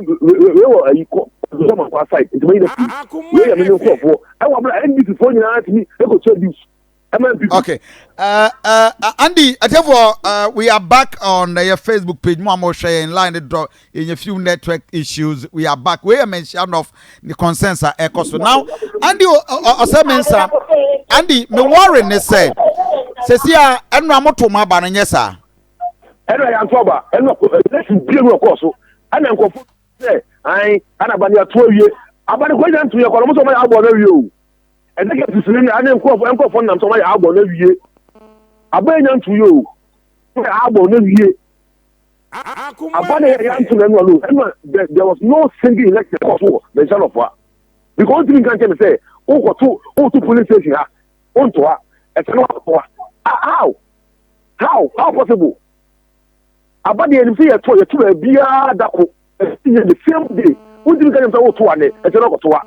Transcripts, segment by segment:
we were a equal side. It's made a for. I want NBC phone to me. They go tell you. Okay. Andy, therefore, we are back on your Facebook page. More share in line in a few network issues. We are back. We are mentioned of the consensus echo. So now, Andy, Andy, me Warren is said, says here, and Ramoto Maban, yes, sir. And I am sober, and not a course. And I'm say, I and about your 12 years. About the question to your columns of my album review. And I get to see an uncle from them to my album every year. I bring them to you. My album every year. There was no single elected court mention of what. Because you can say, two police stations, on to her, and how possible? About the NC at Toya to a beer that the same day. Who didn't get to one day, and to her.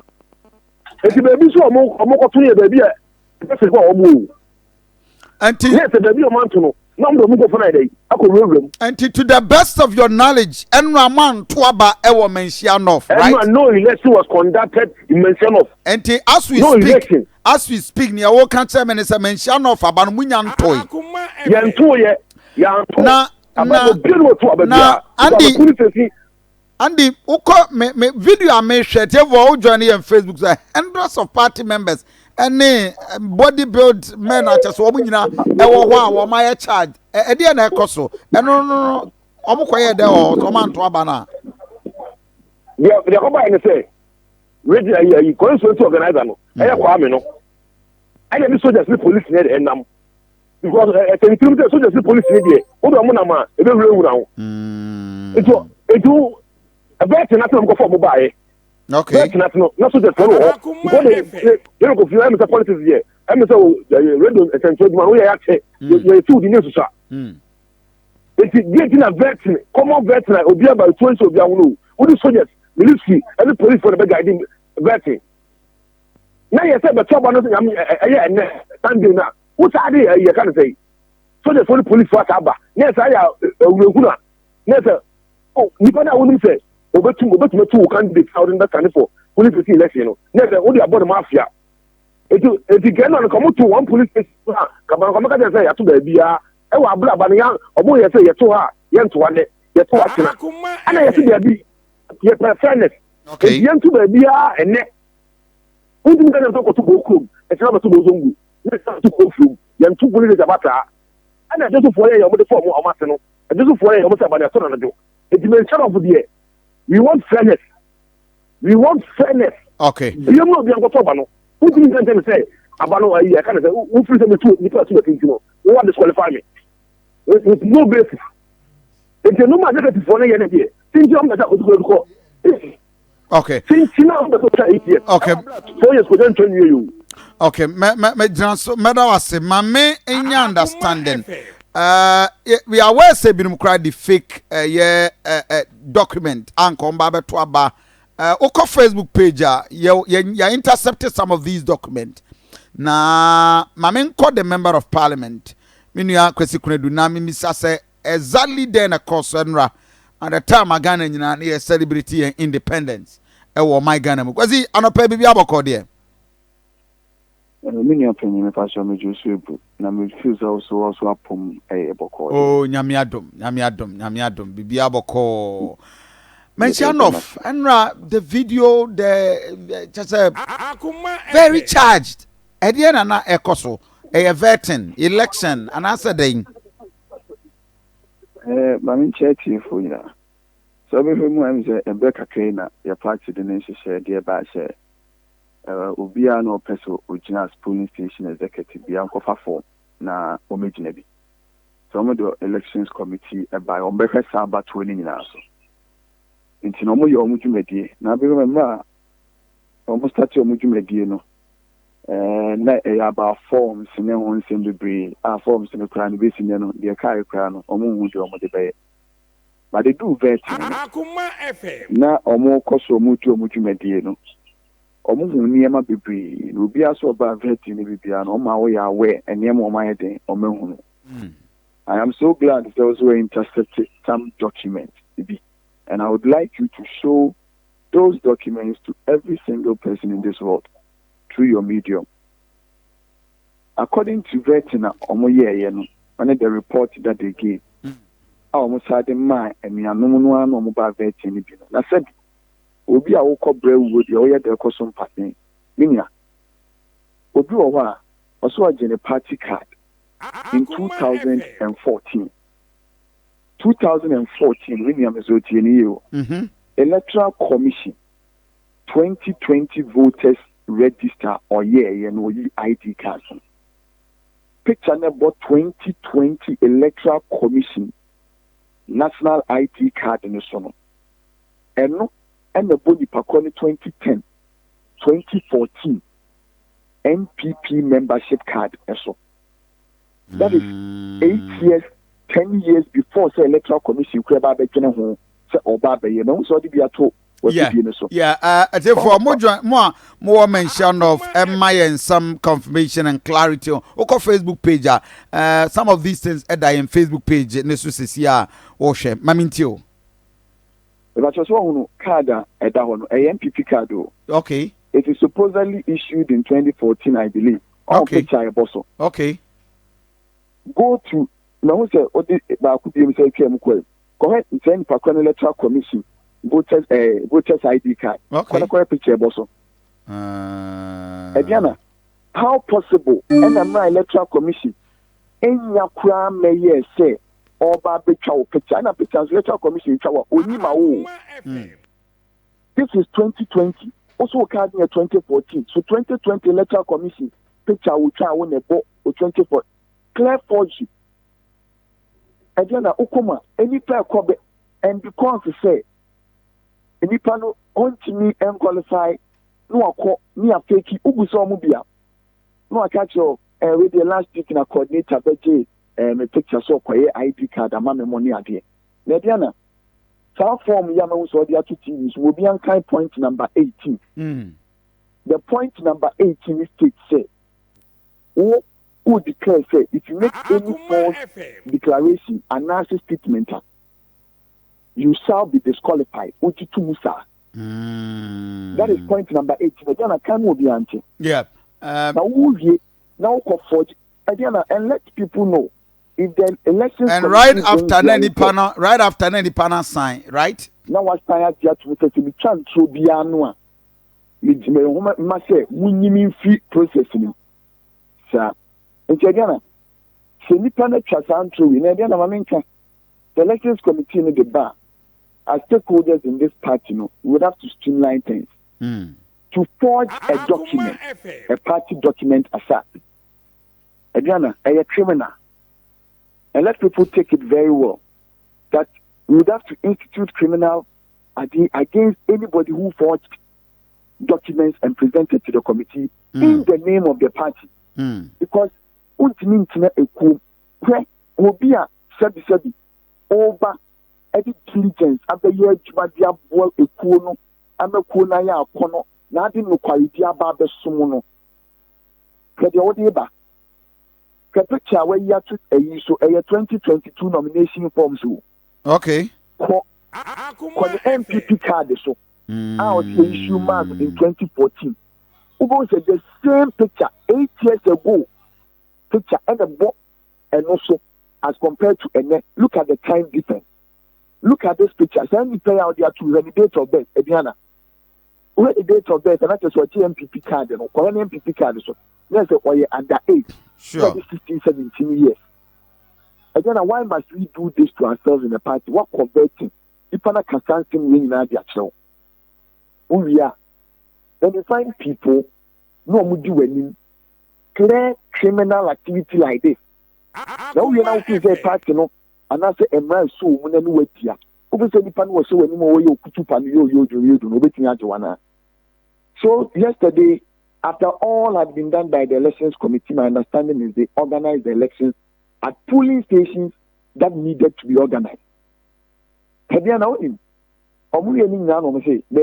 If you baby so more to baby, that's what move. Until yes, the baby man to know. Number move for Friday. I could room. Until to the best of your knowledge, and Raman Tuaba Ewa Mensianoff, right? No election was conducted in Mensianoff. Until as we no speak, election. As we speak, near all cancer minister Mensianoff about Munyan Toy. Andy, me video I made share for journey on Facebook say hundreds of party members and bodybuild men are just woman you know wow my charge e dey na ekoso no omo kwaye dey o so man to abana the come by say ready you consult organizer no e kwa me no I dey soldiers police near the enam because soldiers police near there wo do mo na ma e be wura wo it a bet nothing go for mobile. Okay. Bet nothing. Not so just follow. Because they don't go feel I'm the politics here. I'm so radio essential man we are you two the news sir. It is getting a vet common vet like obi about 20 obi awunu. Who the soldiers, military, and the police for the big guiding vetting. Now you say but trouble nothing I'm standing now. What are they you can say? Soldiers for the police for aba. Yes I are Yes oh nipa na wonu say obetum candidate out in that stand for police election no never only about the mafia it get on come to one police station come ka say ya to ba bia e wa abla ba ya obo ye say ye to ha ye nto wane ye to atena ana ye to ba bi ye fairness okay ye nto ba bia ene udum ka nto ko to bokum e tira ba to bozongu ye to ko flu ye nto police abata ana je to for ye mo de form o mate no e je to for ye mo say ba na to na do it mention of the we want fairness. Okay. You know the uncle Tobano. Who didn't say Abano? I can't say who frees them to what disqualify me with no basis. If you know my negative for any idea, think you that was going to call. Okay. Think you know the okay. 4 years couldn't turn you. Okay. Madam say, Mame, any understanding. We are well say binum the fake document and come back to aba oko Facebook page you intercepted some of these documents na mamen called the member of parliament minu ya kwesi kunedu na mi say exactly then across Enra at the time Ghana nyina na celebrity and independence e wo my Ghana mu kwesi anopa bibia boko there many opinion me fashion me Joseph na me feel also apom boko oh nyame adom bibia boko mention of Enra the video the just very charged at the end na ekoso a vetting election and answer then mamin church for you so be mu am say e be kakra na your party the nation share there ba share obia no peso original polling station executive bia nkofa form na omegina bi so mo do elections committee by ombehwe samba to ni nyina so nti no mo yo omudwumedie na be ma almost start omudwumedie no na about forms ne ho nsem bebre forms ne kra no be sinye no de kai kra no omo hu de omo de be but they do vet Akoma FM na omo koso omudwumedie no omuhu niema bebre no bia so ba vet ni bibia no ma wo ya aware eniema o ma den omehu I am so glad those were intercepted some documents And I would like you to show those documents to every single person in this world through your medium. According to Vetina Omoye, on the report that they gave, I almost had in mind, and me and no one no mobile vetting. I said, Obi a woko brew would the oya del cosum party. Minia Obi Owa also a party card in 2014. 2014, William Zotienio, Electoral Commission 2020 voters register or ID cards. Picture number 2020 Electoral Commission National ID card in the summer. And the body Pakoni 2010, 2014 NPP membership card. That is 8 years, 10 years before the Electoral Commission could have been home. So the Biato. Therefore, more mention of MI and some confirmation and clarity on Facebook page. Some of these things at in Facebook page. Nesusia or share. Mamintio. But just one card at that one, a MPP card. Okay. It is supposedly issued in 2014, I believe. Okay. Okay. Go to now. Say, go ahead and send Pakwan Electoral Commission voters ID card. Okay. Picture boso. Ediana, how possible? And I'm Electoral Commission. Enya kura meye say oba becha picture. And a picture Electoral Commission chawa onima o. This is 2020. Also card near 2014. So 2020 Electoral Commission picture will try on a boat or 24. Clear forgery. Adiana Akoma, any player cover, and because to say, any panel on to me and qualify, no, I call me a fakey Ubuso Mubia. No, I catch your with the last week in a coordinator, but a picture so quiet ID card, a mammy money idea. Nadiana, South form Yamos or the other teams will be on kind point number 18. The point number 18 is to say, who declare say if you make any false declaration analysis statement, you shall be disqualified. That is point number 18. Again, I can't be anti. Yeah. Now forge again and let people know if the elections and right after any panel sign, right? Now what's time to be chance to be annual. It's my say we free processing. Sir. Again, Senipana Chasantru, in Indiana Mamenka, the elections committee in the bar, as stakeholders in this party, would have to streamline things. To forge a document, a party document aside. Again, a criminal. And let people take it very well that we would have to institute criminal against anybody who forged documents and presented to the committee in the name of the party. Because Untimintina Eku, where will be a sabi over every diligence at the year Jubadia Boil Ekuno, Amakunaya Kono, Nadin quality about the Sumono. Kadiodeba. Capture where you have to a 2022 nomination forms. Okay. For the MPP card, so out the issue mark in 2014. Ubo said the same picture 8 years ago. Picture and a book, and also as compared to a look at the time difference. Look at this picture. Send the player out there to the date of birth, Ediana. Where the date of birth, and that is what MPP card, and or MPP card. So, yes, or you're under 8, sure, 16, 17 years. Again, why must we do this to ourselves in the party? What converting? If I'm not consulting, we need to show. Who we are. Then you find people, no one do anything. Clear criminal activity like this. Now we are now to say party, and I say a man so when any wait here. Over the pan was so anymore you put up and so yesterday, after all had been done by the elections committee, my understanding is they organized the elections at polling stations that needed to be organized. Say there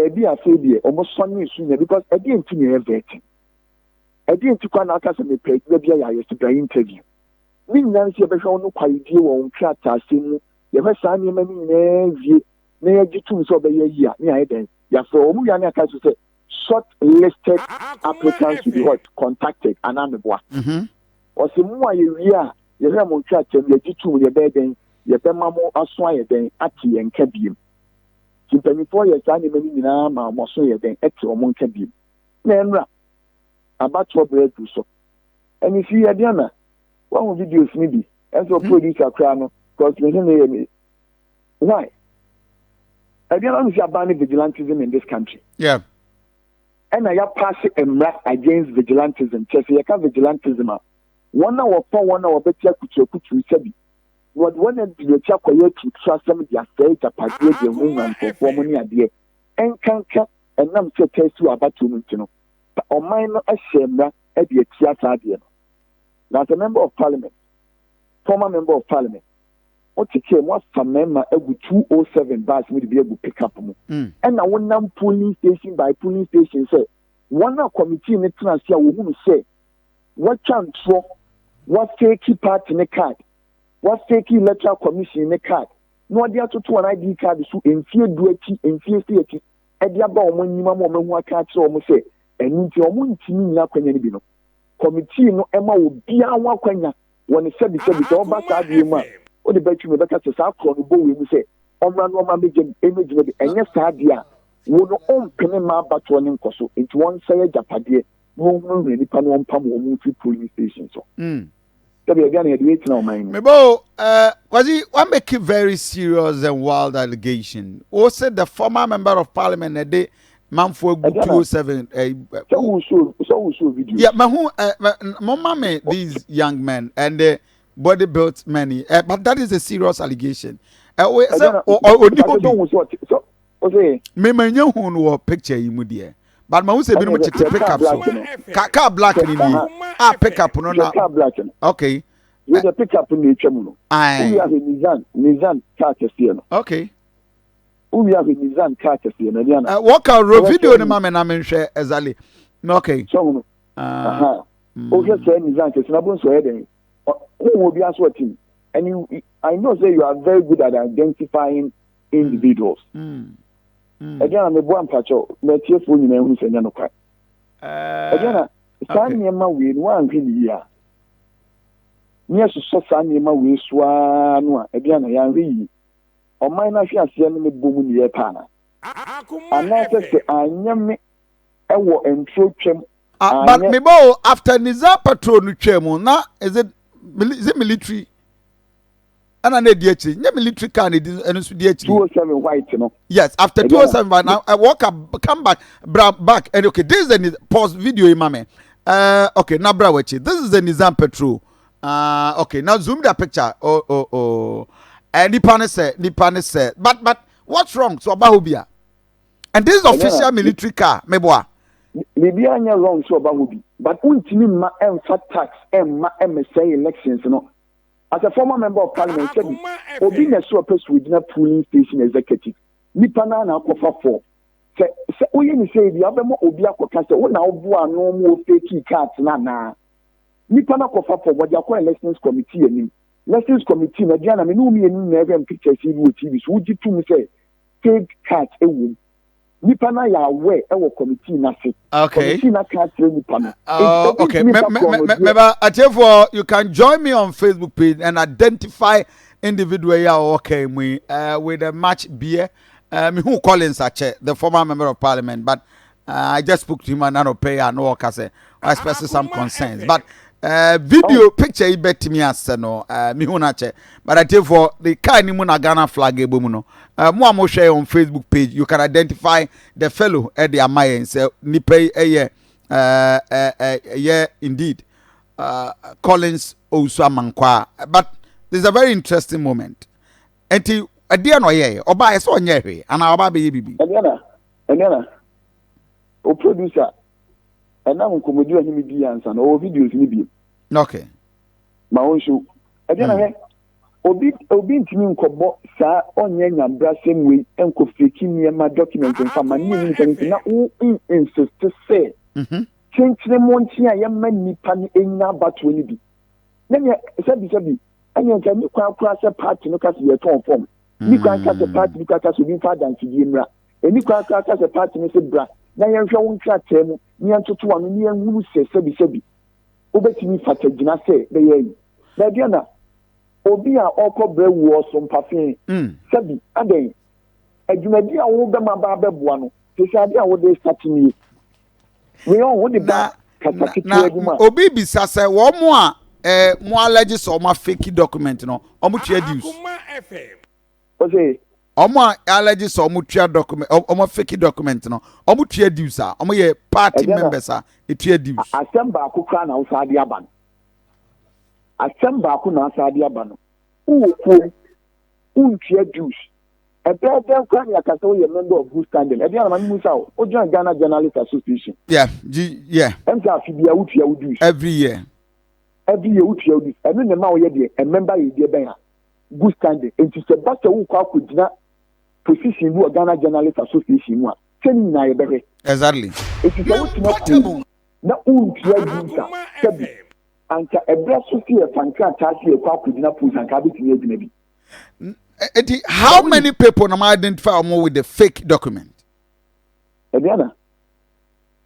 be a failure almost sunny sooner because I didn't think you have vetting. I didn't take one out as a pay, maybe I used to be interview. Mean Nancy, a better no quality or chat as in the first time you may na yɛgye so ɔbɛyɛ yi a ne ayɛ dɛn yɛafrɛ ɔmo wia ne aka so sɛ short listed applicants to be what contacted anameboa ɔsɛ mu a yɛwie a yɛhwɛ mo ntwa kyɛm yɛgye tum yɛbɛyɛ dɛn yɛbɛma mo aso ayɛ dɛn ate yɛn nka biem mpanyinfoɔ yɛ saa nneɛma no nyinaa ma ɔmo so yɛ dɛn ɛte ɔmo nka biem na ɛnura abatoɔ brɛ du so ɛne fi yɛde ana wɔn videos ni bi ɛnso producer koraa no because me ne yɛ me why ɛde ana no fi aba ne vigilantism in this country ɛna ya pass mmara against vigilantism kyɛ sɛ yɛka vigilantism a wɔn a wɔfa wɔn a wɔbɛtia kutuakutu sɛbi wɔn a direti akɔyɛ tutu asɛm de asɛe japadeɛ de ɛho nwantofoɔ mu ne adeɛ ɛnkanka ɛnam sɛ tɛsi wɔ abatoɔ mu nti no ɔman no ɛhyɛ mmara ɛde atia saa adeɛ no na as a member of parliament former member of parliament ɔtete mu afa mmarima agu 207 bars mu de bi agu pickup mu ɛna wɔnam polling station by polling station sɛ wɔn a committee ne tena ase a wɔhunu sɛ wɔtwa ntorɔ wɔfake party ne card wɔfake electoral commission ne card na wɔde atoto wɔn ID card so mfie du akyi mfie si akyi ɛde aba wɔn anim ama wɔn ho aka akyerɛ wɔn sɛ ɛnu nti wɔn ntumi nyina akwanya no bi no committee no ɛma obiara ho akwanya wɔn sɛbi sɛ ɔba saa adeɛ mu a ɔde bɛtwi mu bɛka sɛ saa korɔ no bɔ wɔ mu sɛ ɔmra no ɔma ɛmɛgyina bi ɛnyɛ saa adeɛ a wɔn no ɔmpene ma abatoɔ ne nkɔ so nti wɔn nsa yɛ japadeɛ na wɔn ho nhwɛ nipa no wɔn pam wɔn mu fi polling station so. Mebo, Kwazi, one make it very serious and wild allegation. Who said the former member of parliament a day, man for 207. So video. Yeah, Mama, these young men and the body built many, but that is a serious allegation. Me manyo who picture you dear. But my say we to pick up so. Car black in the pick up no now. Okay. You the pick up in the chemuno. We have a Nizan car testiano. Okay. We have a Nizan car testiano. Walk out road video the mama and share exactly. Okay. So okay, say Nizan testiano so heading. Who will be asking? And you I know say you are very good at identifying individuals. Again, I'm a one patch of Matthew Fully who's a Yanokra. Again, Sanyama with one year. Near to Sanyama with Swan, again, I read. On my national enemy boom in the Pana. And I said, I never ever entroach. But maybe after Nizar Patron Chemo, now is it military? And I need DH. Yeah, military car need and 207 white, you know. Yes, after 207, now I walk up, come back, back, and okay, this is the pause video, mame. Okay, now brawachi. This is the Nizam Petrol. Okay, now zoom the picture. Oh. And Nipane said, but what's wrong? So Bahubia. And this is official military car, meboa. Maybe I'm wrong, so Bahubi. But ultimately, ma fat tax and ma MSA elections, you know. As a former member of parliament, said, Obi na so person within a polling station executive. Nipa na akofa for. Say oye ni say the abemo obi akoka say wo na obo no mo fake cards na. Nipa na akofa for what the elections committee anim. Elections committee na dia na me no mi anim na every picture see wo TV so wuji tu me say fake cards ewu. Nipa na ya aware ewo committee na se. Okay. Committee na cards nipa na. Okay. Therefore, you can join me on Facebook page and identify individual ya okay with a match beer. Who Collins the former member of parliament, but I just spoke to him and I don't pay and no say I express some concerns. But video picture he bet me as no me hunache. But I tell for the kind of Ghana flag ebomuno. More share on Facebook page. You can identify the fellow at the Amaya and say nipe yeah indeed. Collins also Mankwa. But there's a very interesting moment. Until a dear no ye oba I saw nyere and oba be bibi. Anyana. O producer. And now comedy and him be answer no videos ni bi. Okay. My own show. Anyana obi ntimi nkobo sa onye nyambra same way enko fake niema document and fama ni na o insist say. Chenchire monti a yemma nipa ni enya bato ni bi. Na me sabi anya nka ni kwa se party no ka se ye ton form. Ni kwan ka se party ni ka so bi fa dan ti di mra. Eni kwan ka se party ni se bra. Na yen hwe won kra temu, ni entoto anu ni enwu se sebi. Obetimi fata gina se be ye. Na dia na obi a okobra wu oso mpafin. Sebi aden. Adwumadi a wo be ma ba beboa no. Se se ade a wo de start ni. We on wo de ba na obi bisa se wo mo a mo allege so ma fake document no omo tua dues okay omo allege so omo tua document omo fake document no omo tua dues a omo ye party members a etua dues assemble akukra na usade aba no assemble akuna usade aba no uwo untua dues ebeden kwa ya kasa wo ye member of good standing e dia na manu musa o join Ghana Journalists Association yeah emsa afibia utua dues every year utua dues eno ne ma wo ye de a member ye de ben ha good standing enti se basta wo kwa akogina position bu Ghana Journalists Association mu a teni na ye behwe exactly enti se wo tina na untua dues a sebi anka ebra so fie fanka taasi e kwa akogina position anka bitini edina bi. How many people am I identify with the fake document? Ediana,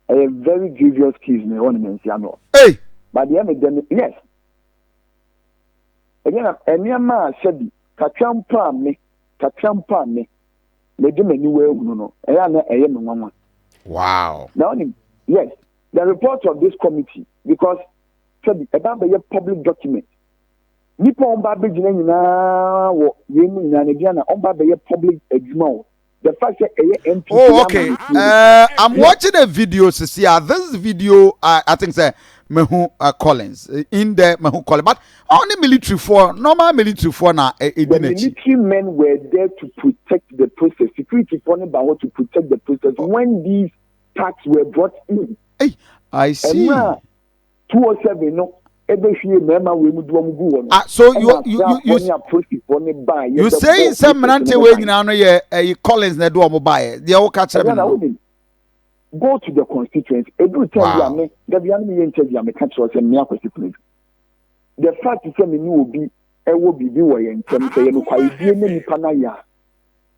a very grievous case in the ornaments, Hey, but the end of them, yes. Ediana, and your man said, Kachampa me, let them anywhere, no, Ayana, I am one. Wow. Now, yes, the report of this committee, because about the public document. Nipa omba be jina nyina wo yemu nyina ne bia na omba be public adwuma. The fact that MP. Oh, okay. I'm watching a video see this video I think say Mehu Collins in the Mehu Collins, but only military for normal military for na the military men were there to protect the process. Security for them to protect the process when these tax were brought in. Hey, I see. 207 no. So you say some Manante way you Collins na do omo bae they all catch them go to the constituency edu tell me the bian me interview me catch us me constituency the fact is me ni obi e wo bibi wo ye ntem say no kwai die na nipa na ya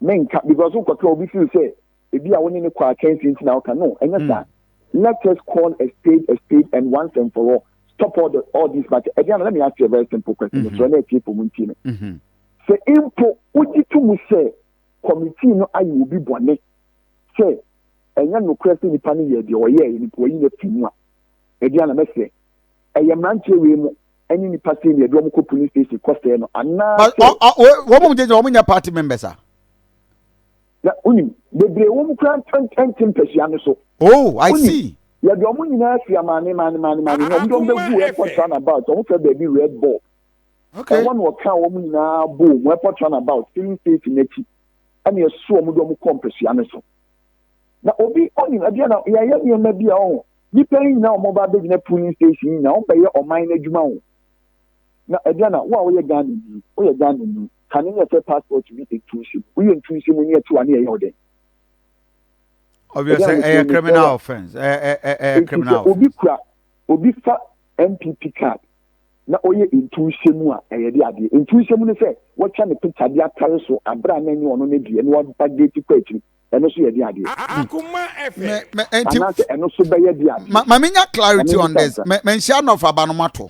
menka because who kwaka obi feel say ebi a woni ne kwa kensin na o no enya let us call a spade and once and for all. Stop all this matter. Again, let me ask you a very simple question. It's really people munchine. Say impo uji to mu say committee no ayi will be bone. Say enya no question ni pani ye de oye ni po yi na pinu a. Again, let me say manche we mu any ni party ni do ko police station cost no ana. Wo mo je wo mo nya party members a. Na unim bebre wo mu kran 10 pesia no so. Oh, I see. Yeah, the money na fear money. No, don't be airport about. Don't say baby red ball. Okay. One will count woman na boom. Airport about filling station neti. And you saw me do compress yaneso. Na obi oni adiana ya me bia on. Ni pay na mobile baby na police station na on pay o mine adwuma on. Na adiana wo a wo ye Ghana ni. Can you say passport to be intrusive? We intrusive when you to an here then. Obviously, a criminal offense. A criminal offense. Obi fa MPP card. Na oye intuition mu a eye de ade. Intuition mu ne say what can the picture dia carry so abra na ni ono na bi ene wa bagate kwatiri. Eno so ye de ade. Akoma FM. Eno so be ye de ade. Ma menya clarity on this. Mention of abanomato.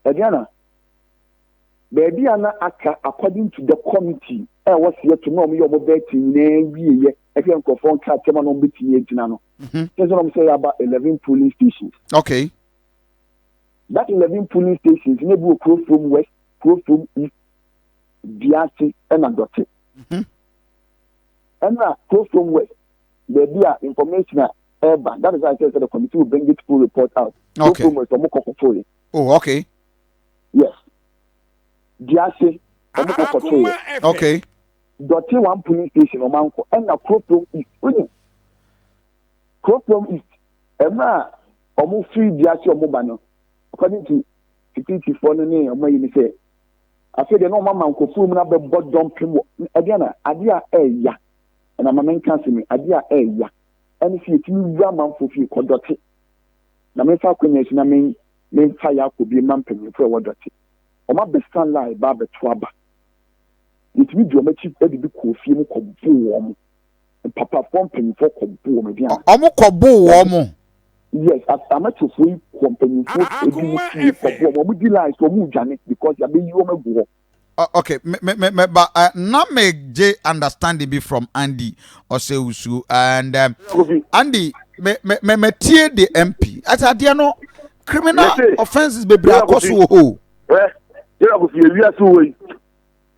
Ediana. Baby ana aka according to the committee. Was here to know me your betting na if you go phone chat tema no betting ejina no. That's what I'm saying about 11 polling stations. Okay. That 11 polling stations maybe will cross from west, cross from east, Biasi and Adote. And now cross from west. There be information urban. That is why I said the committee will bring it full report out. Okay. Oh, okay. Yes. Biasi. Okay. Dote one police station o manko and na Kroprom East. Kroprom East. Emma omo free Biasi omo ba no. According to security for no ne omo yi say. Afi de no mama nko fu mu na be bodom pem. Adiana adia eya. Na mama nka se me adia eya. Eni fi etimi wura manfo fi kodote. Na me fa kwenya si na me fa ya ko bi mampem fo wodote. Oma be stand line ba be to aba. it means your chief Eddie Kofi Kobu Papa Pumping for Kobu again. Omo Kobu womo. Yes, I'm at your free company for mobilize for Mujanic because you're being you. Okay, but not make J understanding be from Andy or Seusu and Andy me tear the MP. As I dear no criminal offenses be bra koso ho. You go fi wi aso we.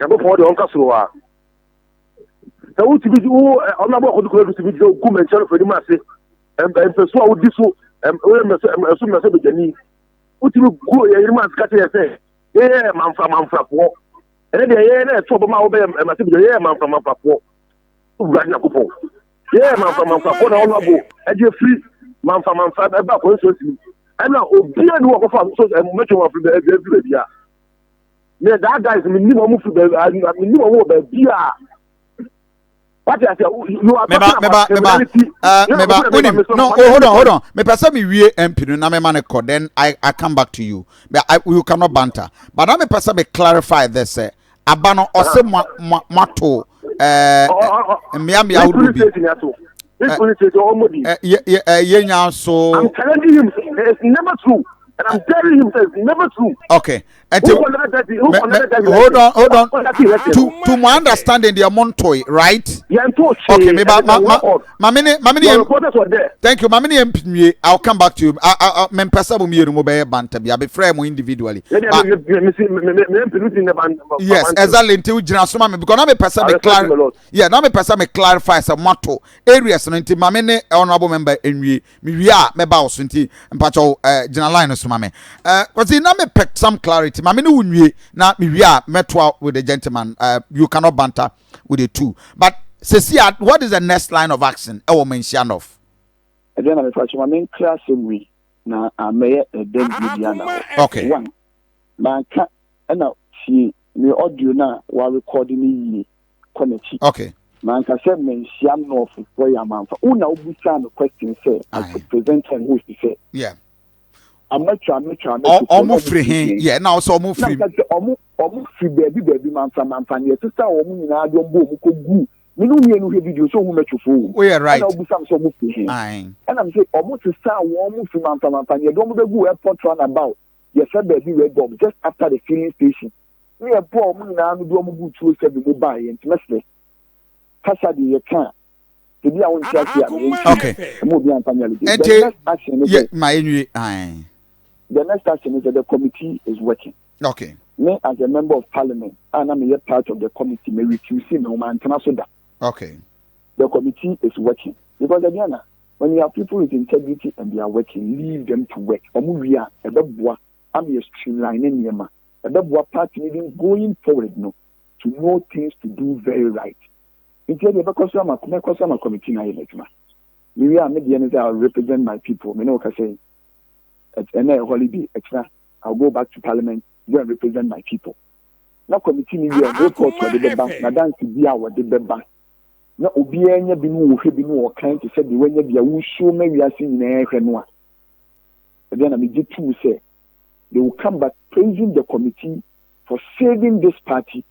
Ya go for the on kaso so what to be on about the to be go mention for the mass and so would this so me say be jani what to go ya man ka say yeah man fra po and then yeah so ma wo be ma say be yeah man fra po ura na ko yeah man fra po na all abo e dey free man fra e ba ko so ti and now obi and wo ko fa so me twa from the every dia me that guys me ni mo mu fi be me ni mo wo be dia. What I say, you are no, hold on. Me person me we MP no na me man call. Then I come back to you. But you cannot banter. But now me person me clarify this. Abano ose mato me would be. Yeah, so I'm telling him it's never true. And I'm telling him it's never true. Okay. Hold on. To my understanding, they are Montoy, right? Okay, maybe thank you, Mammy. I'll come back to you. I'll be frame individually. Yes, exactly. Until Jinasuma, because I'm a person yeah, now me person me clarify some motto areas until Mammy honorable member in me are me boss until Pacho Jinaline Sumame. Was it not me peck some clarity? Mammy unwe na me we are metwa with the gentleman. You cannot banter with the two. But Cecilia, what is the next line of action? I will mention of. Again, I'm a main class in we na a mayor a dead Indiana. Okay. One man can and now see me audio na while recording me connect. Okay. Man can say men siam no for your man for una ubusa no question say I could present and who to say. Yeah. I'm not sure. Almost free. Yeah, now so almost free. Almost free baby man from Manfania. Sister, woman in our boom could go. We know we have video so who met you fool. We are right. And I'm saying almost a star warm from Manfania. Don't go airport run about. Yes, I baby red bomb just after the filling station. We are poor woman now do go to say the mobile and Messi. Casa de Yakan. To be our okay. Yeah, my the next action is that the committee is working. Okay. Me as a member of parliament, and I'm a part of the committee, may refuse no man can also that. Okay. The committee is working. Because again, when you have people with integrity and they are working, leave them to work. I'm a streamlining Yema. A party even going forward no to know things to do very right. Instead of a committee na election. We are maybe I'll represent my people. Me know what I say. At any holiday extra, I'll go back to parliament, go and represent my people. Now committee me here, report for the bank, na dance be our the bank. Now obi enya binu or kind to say the when you be a show me we are seeing in a then I'm to say they will come back praising the committee for saving this party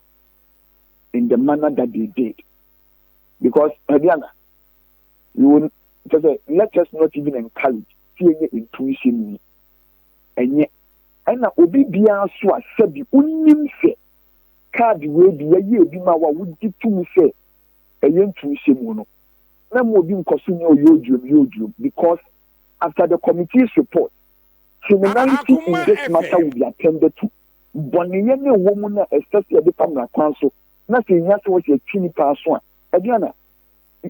in the manner that they did. Because Diana, you will let us not even encourage fear intuition. And yet, and now Obi Bia so I said the only say card will be a year be my would give to me say a young intuition mono. No more being consumed your because after the committee's report, criminality in this matter will be attended to. Bonnie woman, especially at the family council, nothing has what a chini pass one. Again,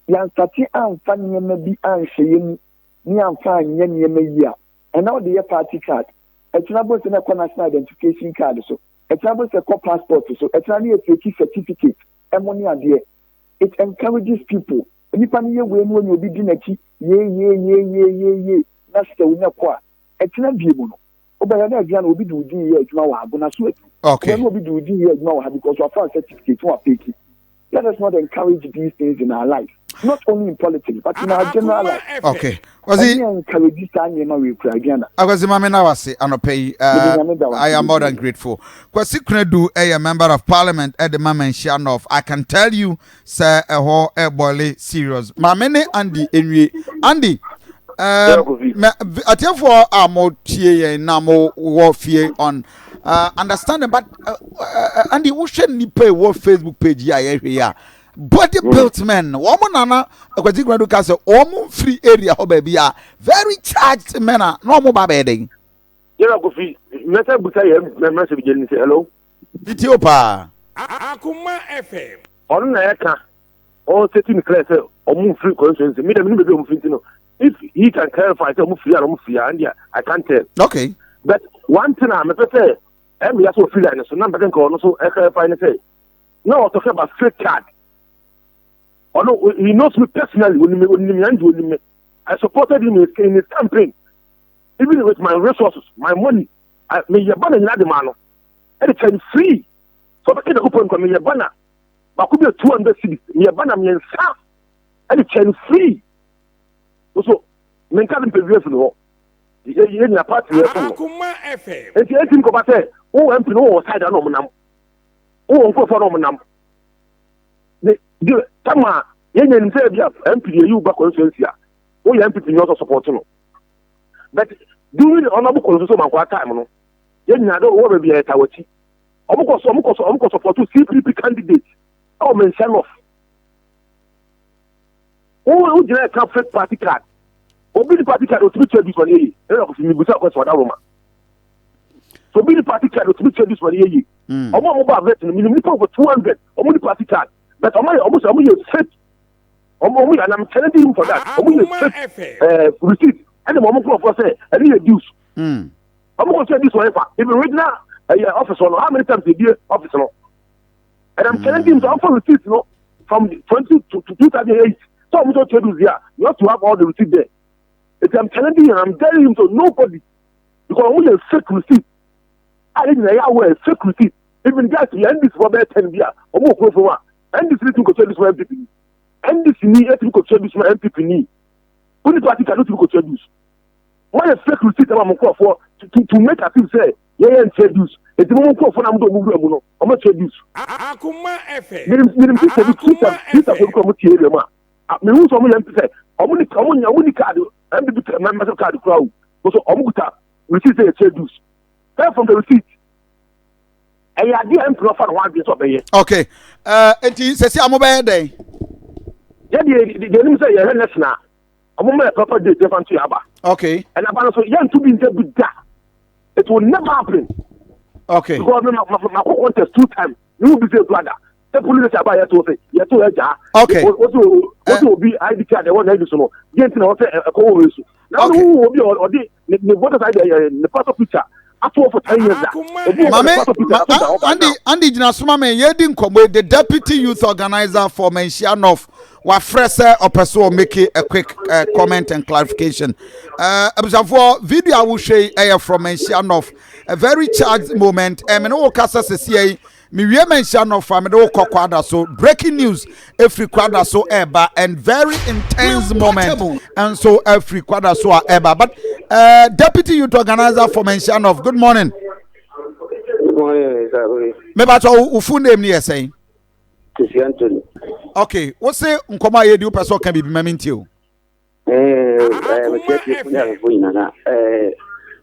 Yansati and Fanny may be answering me and fine year. And now the party card. It's not about a national identification card. So it's not about a passport. So it's only a certificate. And money are there. It encourages people. And if I'm here when you'll be doing it, yeah. That's the winner. It's not viewable. Obayana will be doing here. Okay. When will be doing here now because of our certificate to our pay. Let us not encourage these things in our life. not only in politics, but in our general life. Okay. Was he? I am more than grateful. Kwasi Kredu, a member of parliament at the moment, Shanoff. I can tell you, sir, a whole boily serious. Mamene Andy, Andy. I tell for our more tea and more warfare on understanding, but Andy, we shouldn't pay what Facebook page here. Body built men, woman, Anna, because you going to cast a free area, oh baby, very charged men, no more bedding. Yeah, Kofi, Mr. Butay, member of the hello. Ethiopia. Akoma FM. On Naka, all sitting class, or move free conscience, if he can clarify, I can't tell. Okay. But one thing I'm say, I'm just so freelance, so number can call, so I clarify and say, no, talk about straight card. Oh no, he knows me personally. When I supported him in his campaign, even with my resources, my money. I may have been another man, and it's free. So the kid who put me a banner, but could be 200 cities. Me a banner, me and staff, and it's free. So, men can't be real for no. You're in a party. Akoma FM. And the 18 go back there. Oh, I'm no side. I know. Oh, go for no. Come on, you say you MP you back on Swensia. Oh, you MP you also support no. But during the honorable constitution of time, no, you don't want to be a Tawachi. Almost support to CPP candidates. Oh, mention off. Oh, who did I come fake party card? Oh, be the party card to be this one here. So be the party card to be this one here. I'm about vetting, minimum over 200. I'm the party card. But almost set. And I'm telling you for that. Set receipt. And the moment of say, I need a deuce. I'm going to say this one. If you read now, officer, how many times they do officer? And I'm telling him to offer receipts, from 20 to 2008. So I'm going to tell you here, you have to have all the receipts there. If I'm telling him, I'm telling him to nobody. Because I'm only a fake receipt. I didn't know a fake receipt. Even guys, we end this for about 10 years. I'm going to go for one. And this little could this one MPP. And this need to control this one MPP. Only party cannot contribute. Why a fake receipt I'm going for to make a people say, yeah, and introduce. It's the moment for them to move. I'm not introduce. Akoma FM. Me who some young people say, I'm only card, and the members of card crowd. So I'm going to receive a introduce. Then from the receipt. Okay. Enti sesi amobaye dey. Yeah, the name say yeah national. Amoma proper date fan to yaba. Okay. And about so yeah to be good that. It will never happen. Okay. Because my contest 2 times. You will be say brother. The police about ya to say ya to eja. Okay. Also be ID card the one na so no. Gent na say e ko wo so. Now who will be or the voters ID the passport picture. For 10 years Andy Jinasumame, Yedin Komwe, the deputy youth organizer for Menshianoff, Wafrese Opeso make a quick comment and clarification. For video I will share from Menshianoff, a very charged moment. No Casa CCA, Miria Menshianoff from the Quadra, so breaking news every quadra so ever and very intense moment. And so every quadra so ever. But deputy youth organizer for Menshianoff, good morning. Good morning, sir. Maybe that's all full name here saying. Okay, what's say Nkoma ye do person can be memento?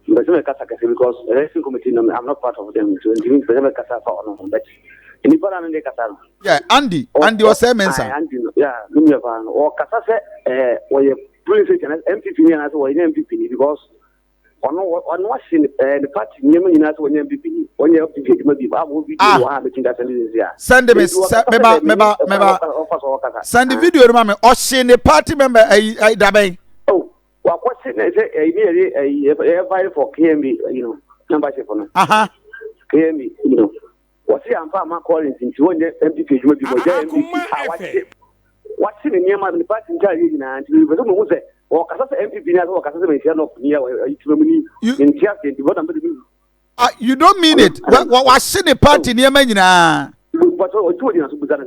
Because election committee I'm not part of them. So but yeah, Andy was saying Andy, yeah, or Kasa or your police and MPP and as well MPP because on watching the party near me as one MPP on your MPP maybe I will be send them send the video remember or send the party member Dabe. Oh, what's it a for KMB, membership on KMB, what's the I'm calling into one MPP will be what's in the name of the party in charge and we don't say or Casa MPP or Casa in Chelsea. You don't mean it. What's in the party near me? But was so two years with that.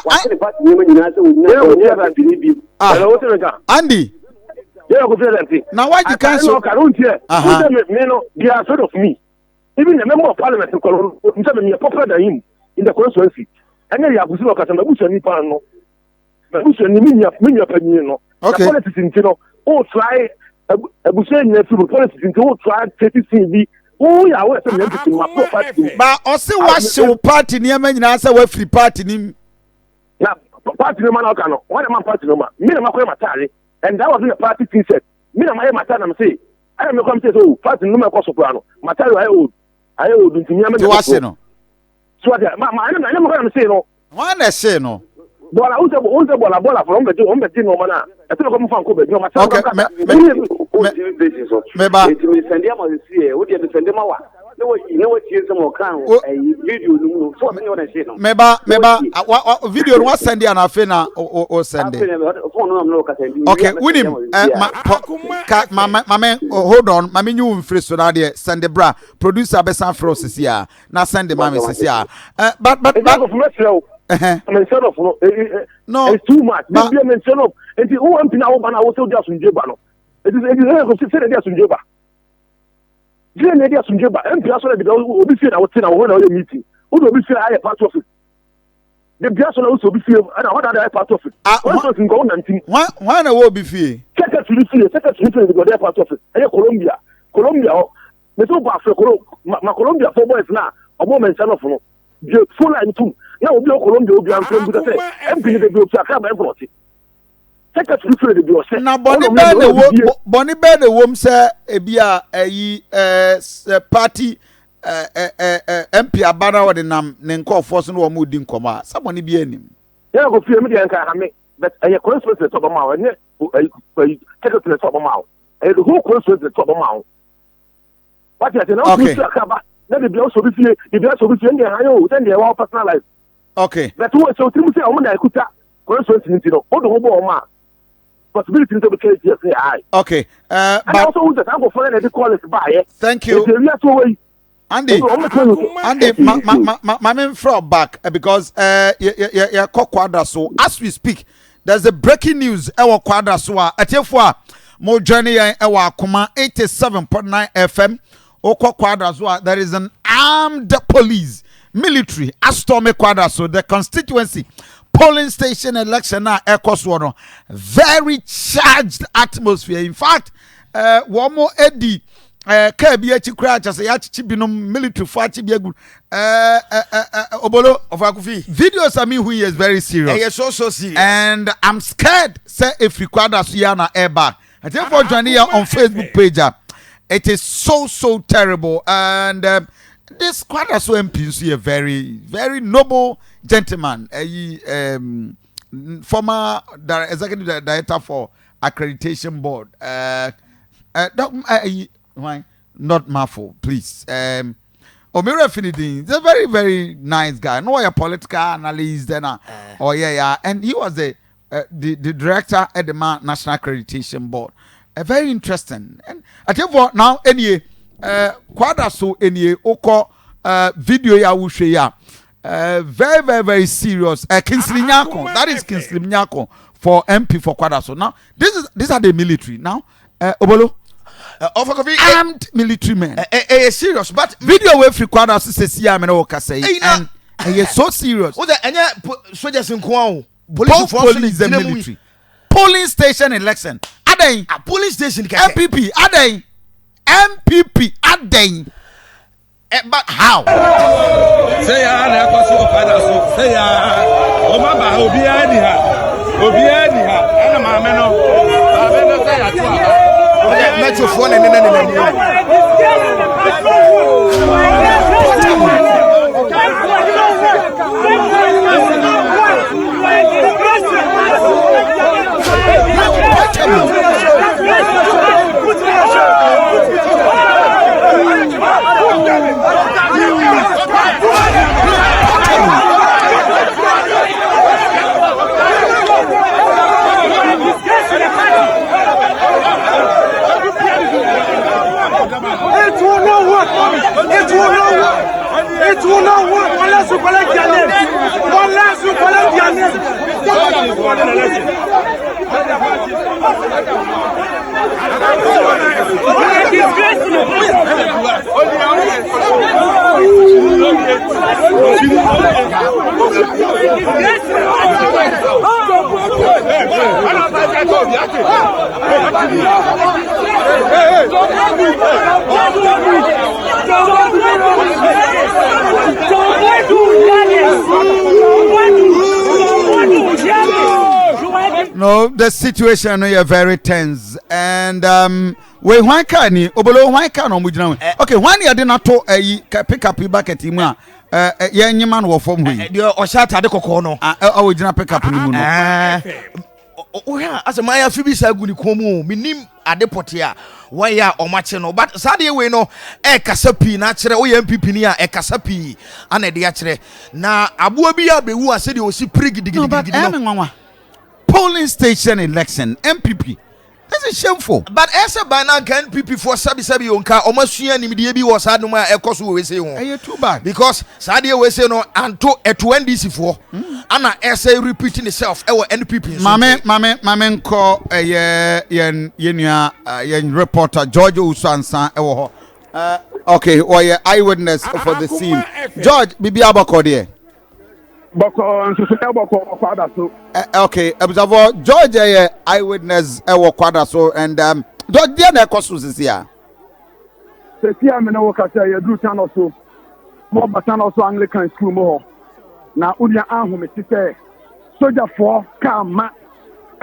What's the part you mean? Andy. Yeah, go feel that thing. Now why you can't so don't hear. They are afraid of me. Even the member of parliament in Colorado, me a popular than him in the constituency. And then you have to look at the Bush and Nipano. The Bush and Minia Panino. Okay. Politics in Tino. Oh, try a Bush and politics in Tino. Try 30 CV. Oh, yeah, what's the name of my party? But also, what's your party near me? And answer what free party name. Now, party no man, what am I party no man? Me and my Matari. And that was in the party thing said. Me and my Matari, I'm saying. I am not come to say, oh, party no man, Soprano. Matari, I old into me. I'm going to no. So, I'm going to say no. Why not say no? But I was a bola from the no man. I think I'm from Kobe. No, okay, video no send ya na fe na o send. Okay, with him mama hold on, mama you mfiri so na dey send bra producer be san frosis ya na send the mama sis ya. But no, it's too much. Maybe I mention up. And the who MP now ban also just Sunjeba no. It is consider there Sunjeba. There there Sunjeba. MP also be obi say na what na when we meeting. Who do obi say I part of it. The bias also be say and what are part of it. What go on 19. Why na we be fee? Secretary go there part of it. And Colombia me so ba for Colombia for boys now. Obo mention of no. The full line too. Now we Colombia will be on film because MP they be to come and secretary the be say na Bonnie Bear the wom say ebia party MP abana wo de nam ne nkofo so no mo di nkoma saboni bi anim ya go fie me de nka ha me but aye constituency to bama wo ne secretary to bama wo aye the whole constituency to bama wo what you say now you see akaba na the be also be fie the be also be fie nge ha yo then dey wa personal life. Okay. But who so three say omo na ekuta constituency no o do ho bo ma possibility to be case yes high. Okay. But also who that go for the call it by. Thank you. Andy, my men from back because yeah quadra so as we speak there's a breaking news our quadra so atiefo mo journey our Akoma 87.9 FM oko quadra so there is an armed police military Astome quadra so the constituency polling station election na ekoswo very charged atmosphere. In fact one more Eddie ka bi achi kura chase ya chichi binom military for achi bi agu obolo of Kofi videos I mean who is very serious. Yes, so serious. And I'm scared say if required as you na airback. I think for joining here on Facebook page it is so terrible. And this Kwadaso MP is a very noble gentleman, former executive director for accreditation board. Why not Mafo, please. Omira Finidin, he's a very nice guy. No, a political analyst, and he was the director at the National Accreditation Board. Very interesting. And I tell you what, now any Kwadaso any oko video ya wushe ya very serious. Kinsley Nyako, that is Kinsley Nyako for MP for Kwadaso. Now these are the military now. Obolo. Armed military men. Serious, but video way free Kwadaso says see am no say and he so serious. What the soldiers in Kwao. Police and military. Polling station election. Aden. A polling station. MPP. Aden. MPP. Aden. But how? Say ya na kwaso Kwadaso. Say ya. O ma ba obi ani ha. Ana ma me no. Ba me no say ya to. Metro phone and It will not work. No, the situation is very tense, and we why can ni obolo why can omujina. Okay, when you didn't to pick up back at him, yeah, any man will form we. The Oshata de Cocono. I would not pick up him. Oh, yeah, as a Maya Phoebe Saguni Komu, minim adepotia, why ya or machino, but Sadia we know a casapi, natural OMP, a casapi, and a diatre. Now, Abuabia be who I said you will see prig. Polling station election, MPP. That's shameful. But as a by now can PP for Sabi Onka, almost she and immediately was had no more echoes we say. You're too bad. Because Sadia we say no and to a 20 Anna essay repeating itself, our NPP. Mame call a reporter George Usansan. Okay, or your eyewitness for the scene. George, Bibi Abakode. Okay, observer George, eyewitness, quadra so, and George, the course is here. The Tiamina Wakasa, you do town also. More Batan also Anglican school more. Now, Udia Ahum, it is soldier for Kama.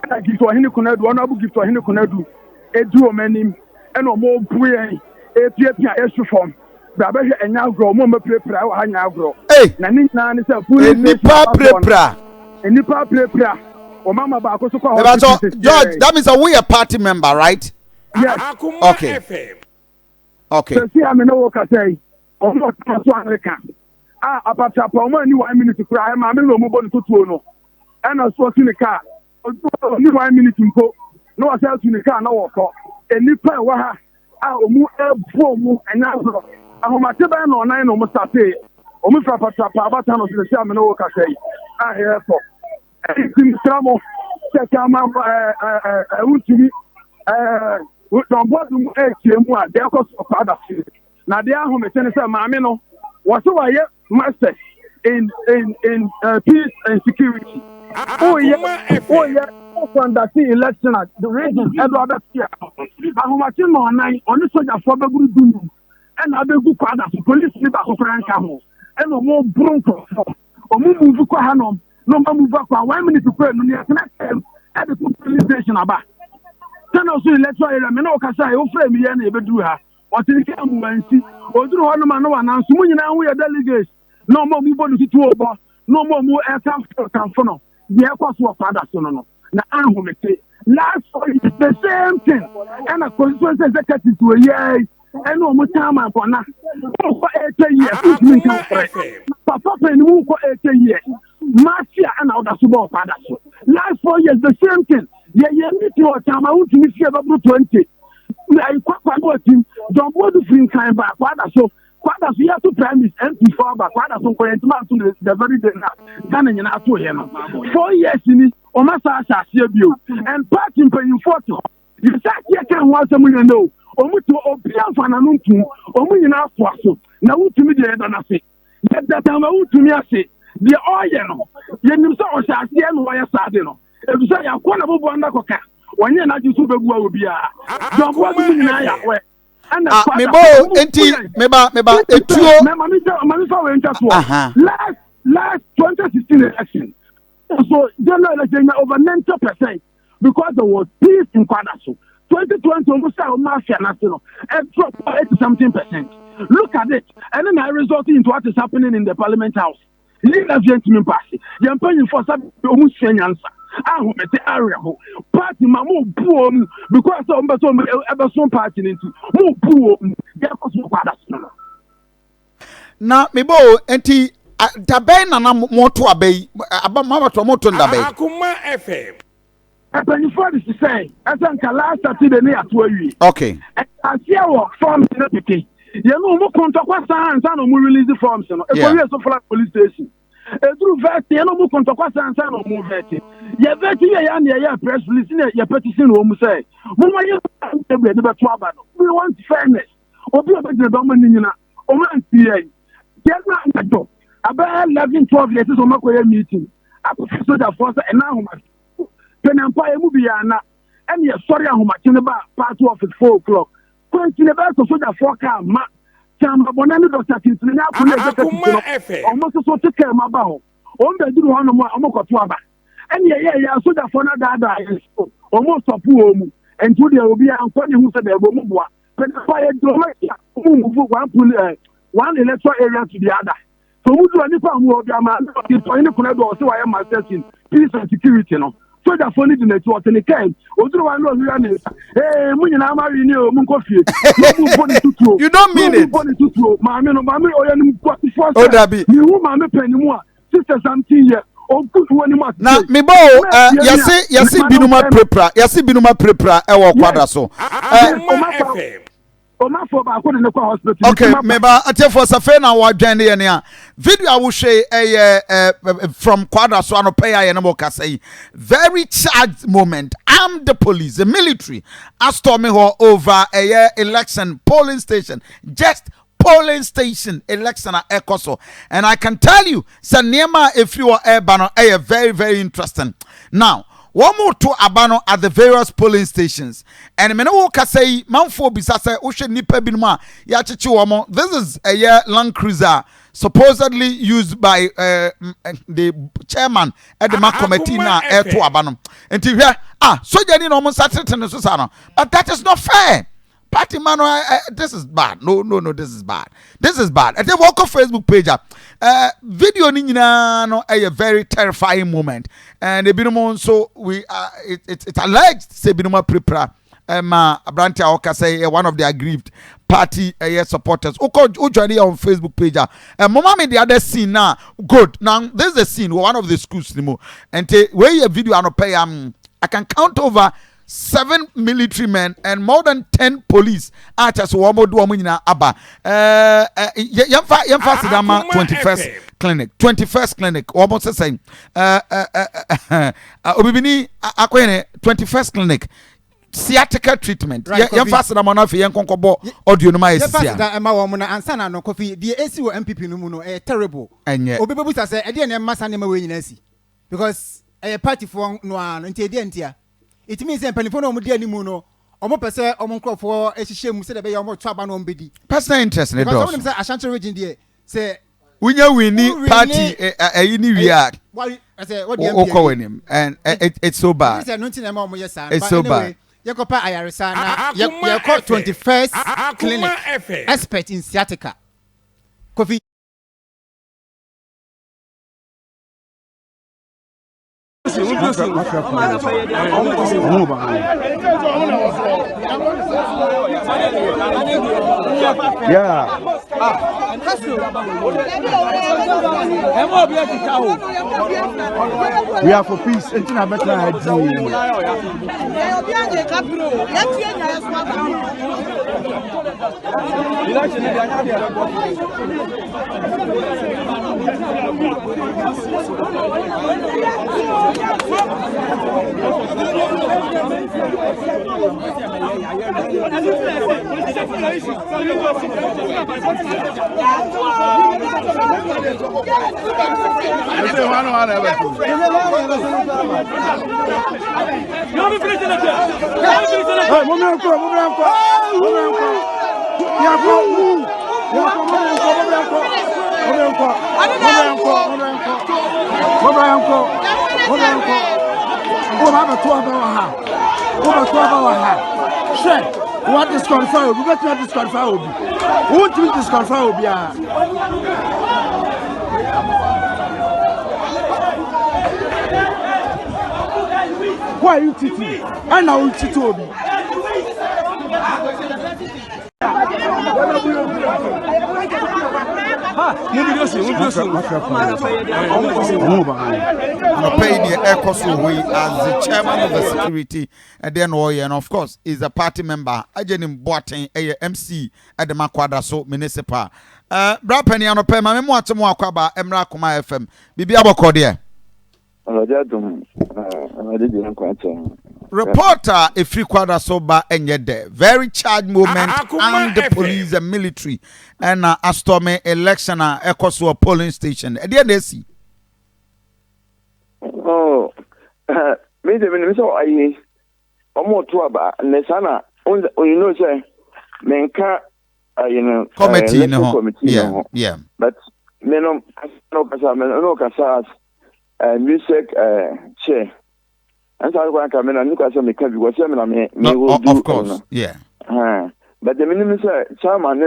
And I give to a Hinikunadu, one abu give to a Hinikunadu, a duo menim, and no more buoy, a Pia issue form. Babaje enya agro mo me prepra wa hanya agro na ni na ni se puri nipa prepra o mama ba ko so kwa George, that means we a party member, right? Yes. Okay. Okay. So see am no ka say o mo so America apata pa o ma ni 1 minute kura ma me no mo bo tutuo no e na so ti ni ka ni 1 minute mpo no wa say tu ni ka na wo ko enipa wa ha omu ebu omu enya agro ahomate ba na onan no mustate omu frapata abata no se am no ka say here for tin tramo se kama utumi don bodu mu mu a de ko so father na de ahomete ne se maame no wo so wa ye master in peace and security conducting election at the region Aduanaba ahomate no onan oni soja for beguru dunu and abegu kwada so police leader ko franka ho and no bronco o mu move kwa hanom no ma move kwa 1 minute kwa no ne at the police station aba ten also electoral area me no kasa e o frame ye na e beduru ha o tin ke amu ansi o duru ho no ma no wana nso mu nyina ho ye delegates no mo mu bonu tutu obo no mo mu aircraft no ye kwa so kwada so no na ahomete last is the same thing and a constituency executive to a year and no more time for now for 8 years papa penny for 8 years mafia and other small father last 4 years the same thing yeah meet your time I want to miss you about 20 I quite team don't want to bring time back father so Quadras we have to premise MP4 but Quadras on to the very day now. Ghana you know to him. 4 years in Omasa Shashabio and party paying 40. You say you can want someone you know. Omuto Opian Fananuntu, Omina Faso. Now to me the other say. Yet that I'm out to me I say. The oil you saw Shashian wire Sardino. If you say I'm one of Wanakoka, when you're not used to be be a don't want to be mebo enti meba etuo last 2016 election so general election over 90% because there was peace in Kwadaso 2020 almost mafia national and drop 80-something%. Look at it and then I resulted into what is happening in the parliament house. Leader gentlemen party you're paying for some almost answer ahomete area ho party ma mo buo because so mbeso party into mo buo ya koso kwada no na mebo enti dabe na moto abai aba mabato moto ndabai Akoma FM Penny for this say asanka last Saturday na ato awie okay asia wo form na pikin ye no mo konto kwasa ansa no mo release forms no e ko wie so flat police station Through vet, you know, more contact and sign or move vet. Ye vet, ye press release, ye petition, whom say, Mama, you never trouble. We want fairness. Obi the dominina, Oman CA. Get my job. About 11, 12 years on my meeting. I could see that force and now my pen empire movie. And you're sorry, how much in about part 2 of 4 o'clock. Point in about to so that 4 car, Chamba Bonani Doctor Tinsley, Akoma FM. Almost so to care my bow. On the do one more Amokotwaba. And yeah, so that for another almost a poor and to there will be a funny who said there will move one electoral area to the other. So we do any farm will be a man, so I am assessing peace and security. No? So that for the network and the camp, or do I know the hey, Munina, you don't mean it. Oh, Dabi. You mamma penny more, sister something here. Now, me bo, yasi binuma prepra, ewo kwada so. Okay, meba ate for safe na wa dwan de ne video I will share from Quadra so anope ya no ka say very charged moment. I'm the police, the military, storming her over a election polling station, just polling station election at Ekoso. And I can tell you, Saniema, if you are Ebano, very, very interesting. Now, one more to Abano at the various polling stations. And Meno say, Manfo Bisasa, Ocean Nipa Binma, Yachichi Wamo. This is a Land Cruiser supposedly used by the chairman at the committee now to Abano. And to hear, so you didn't almost certain Susano. But that is not fair. Party man, this is bad. No, this is bad. This is bad. I think walk off Facebook page. Video no a very terrifying moment. And the binumon so we it's alleged say binuma prepra Abrantia Oka say one of the aggrieved party supporters. Who join on Facebook page. Mama made the other scene now. Good. Now there's a scene where one of the schools and where your video I pay I can count over 7 military men and more than 10 police archers who do amuna aba yamfa sidama 21st clinic almost saying obibini akwene 21st clinic sciatica treatment yamfa sidama na fe yenkonkobo audio no ma yesisia yamfa sidama wo na ansa na no Kofi the AC wo MPP no mu no terrible obibebu say e de ne masa ne ma we nyina si because party for no an ntia ntia. It means that Penifon of the Animuno, or Pese, or Moncro, a shame said about your trouble on Bidi. Personal interest in it. I shan't region there. Say, we know we need party a new yard. Why, I say, what you're calling him, and it's so bad. It's so bad. Yakopa Ayarisana, Yakot 21st clinic, expert in sciatica. Kofi. Yeah. We are for peace. What disqualify? We got to disqualify. Who will disqualify? Why are you teaching? I know teach Obi. As the chairman of the security and then and of course is a party member. I didn't bought a MC at the Makwada so municipal Bra penny anope ma me mo atemo akwaba Emra Akoma FM. Bibi aboko de. Reporter Efri Kwada Soba Enyede. Very charged moment and the police and military and Astome election Ekoso polling station. See. Oh, me so I omo to aba nesana you know say menka committee yeah but me no kasa music chair and so I can me no kasa me can because me will do of course yeah but the minimum say chairman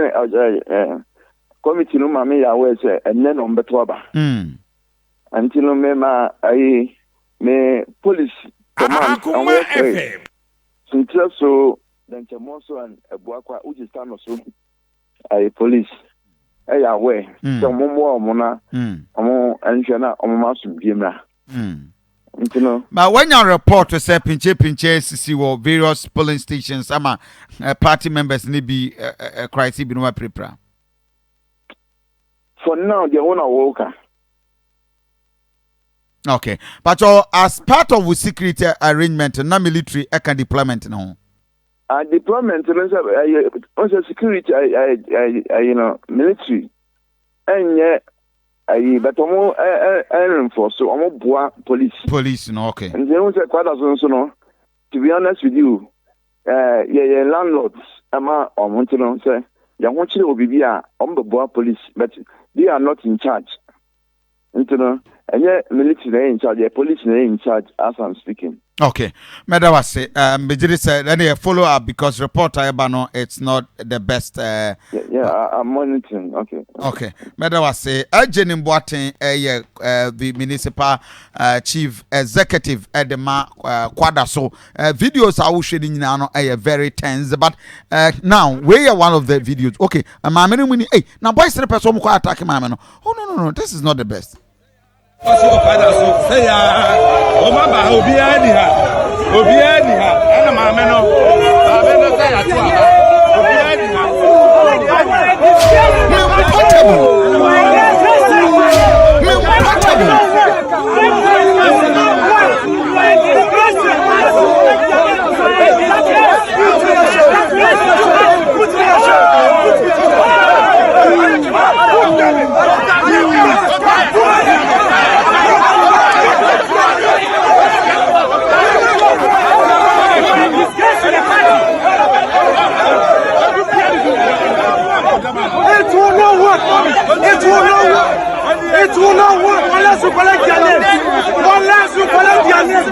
committee no ma me ya we say enne no mbeto aba until me police command Akoma FM. So then Chamoso and Buakwa, which is stand so police. Away. So more mona and Shana Omasum Gimra. But when you report to say pinche CC or various polling stations, some party members need be a crisis be no prepare. For now, the owner worker. Okay, but as part of the security arrangement, no military can deployment no. Deployment, also security, military, and yet, but for so police, no, okay. And they also quite as no. To be honest with you, landlords, say, you want you to be police, but they are not in charge. And yet, military in charge, police in charge as I'm speaking. Okay, Madam say, Bejiri said, then follow up because reporter Ebano, it's not the best. I'm monitoring. Okay. Madam say, Jenim Boateng, the municipal chief executive at the Kwada. So, videos are showing now are very tense. But now, we are one of the videos. Okay, hey, now boys, the person who attacking my man. Oh no, this is not the best. Kofi Asante Ennin. Omaba obiani ha. Ana maame no say Aduanaba obiani It will not work unless you collect their names. Unless you collect their names.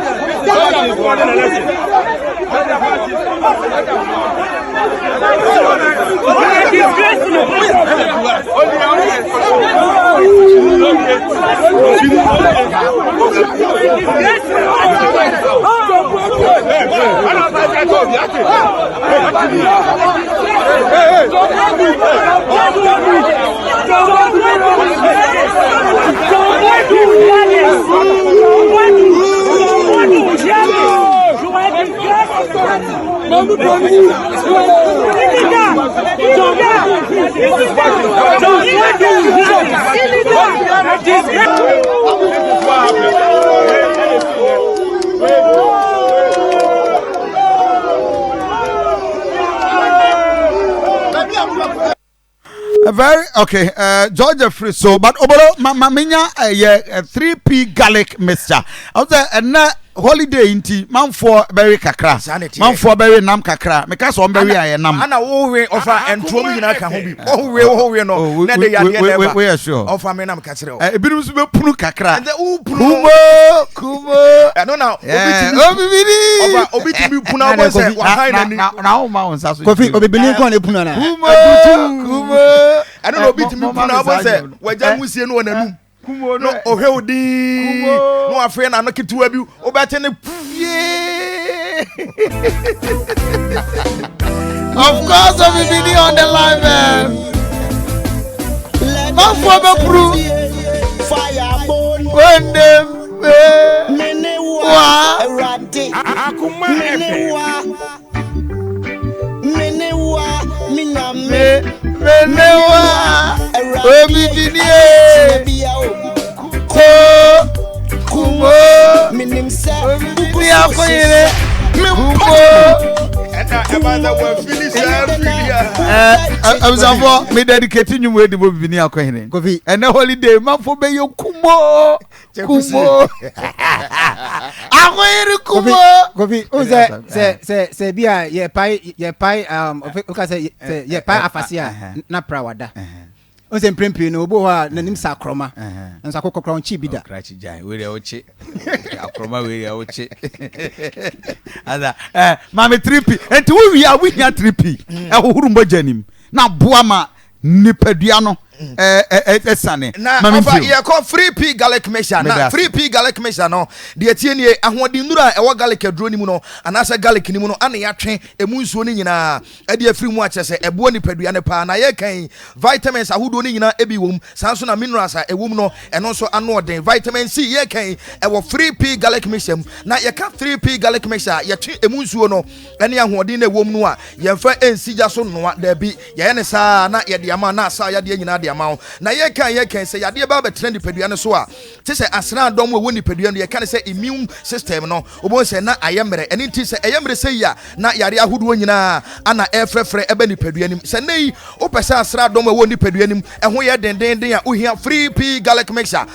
Very okay, Georgia free so, but obolo maminya 3p garlic mixture. I was and holiday inti man for berry kakra, man for berry nam kakra. Because on berry I nam. Ana wo we offer entrom nyina ka ho bi. Oh we no. Na de yade never. We are sure. Offer me nam ka kire o. Ebirum so be punu kakra. And the punu. Kumo. No now. Obi timi punu abo say wa high na ni. Na o ma won saso. Kofi obibini ko na punu na. Kumo. I don't know bit me punu abo say waja musie no nanum. No ohewdi no afre na no ketewa bi obete ne of course we be on the line man man for be pru fire bone when them wa Akoma FM. menewa Kumo Bibia koyere Kumo I was about me dedicating you with the Bibini akoyere Kofi and the holiday man for be yo Kumo akoyere Kumo Kofi o se bia ye pai o ka se ye pai afasia na prawada o se mprempre no obo ha nanim sa kroma nso akokokro nchi bida krachi jai we ochi akroma we ochi ada mame 3p enti we hia 3p ehuru mbojanim na boama nipadua no esane na ye call free p garlic mixture na free p garlic mixture no de tie nie ahoɔden nura ɛwɔ garlic aduro ni mu no anasa garlic ni mu no ane yatwe emu nsuo ni nyina ɛde afiri mu akyɛ sɛ ɛboɔ nipadua ne pa na ye kan vitamins ahodo ni nyina ebi wom sanso na minerals a ɛwom no ɛno nso ano ɔden vitamin C ye kan ɛwɔ free p garlic mixture na ye ka 3p garlic mixture yɛtwe emu nsuo no ɛne ahoɔden na ɛwom no a yɛmfa ensigya so noa da bi yɛyɛ ne saa na yɛde ama na saa yɛde nyina de ama na ye kan say yade ba betre nipadua no so a te say asra dom wo nipadua no ye kan say immune system no obo say na ayemre eni ti say ayemre say ya na yare ahodo nyina ana efrefre ebe nipadua nim say nei o pese asra dom wo nipadua nim eho ye denden a ohia free p garlic mixture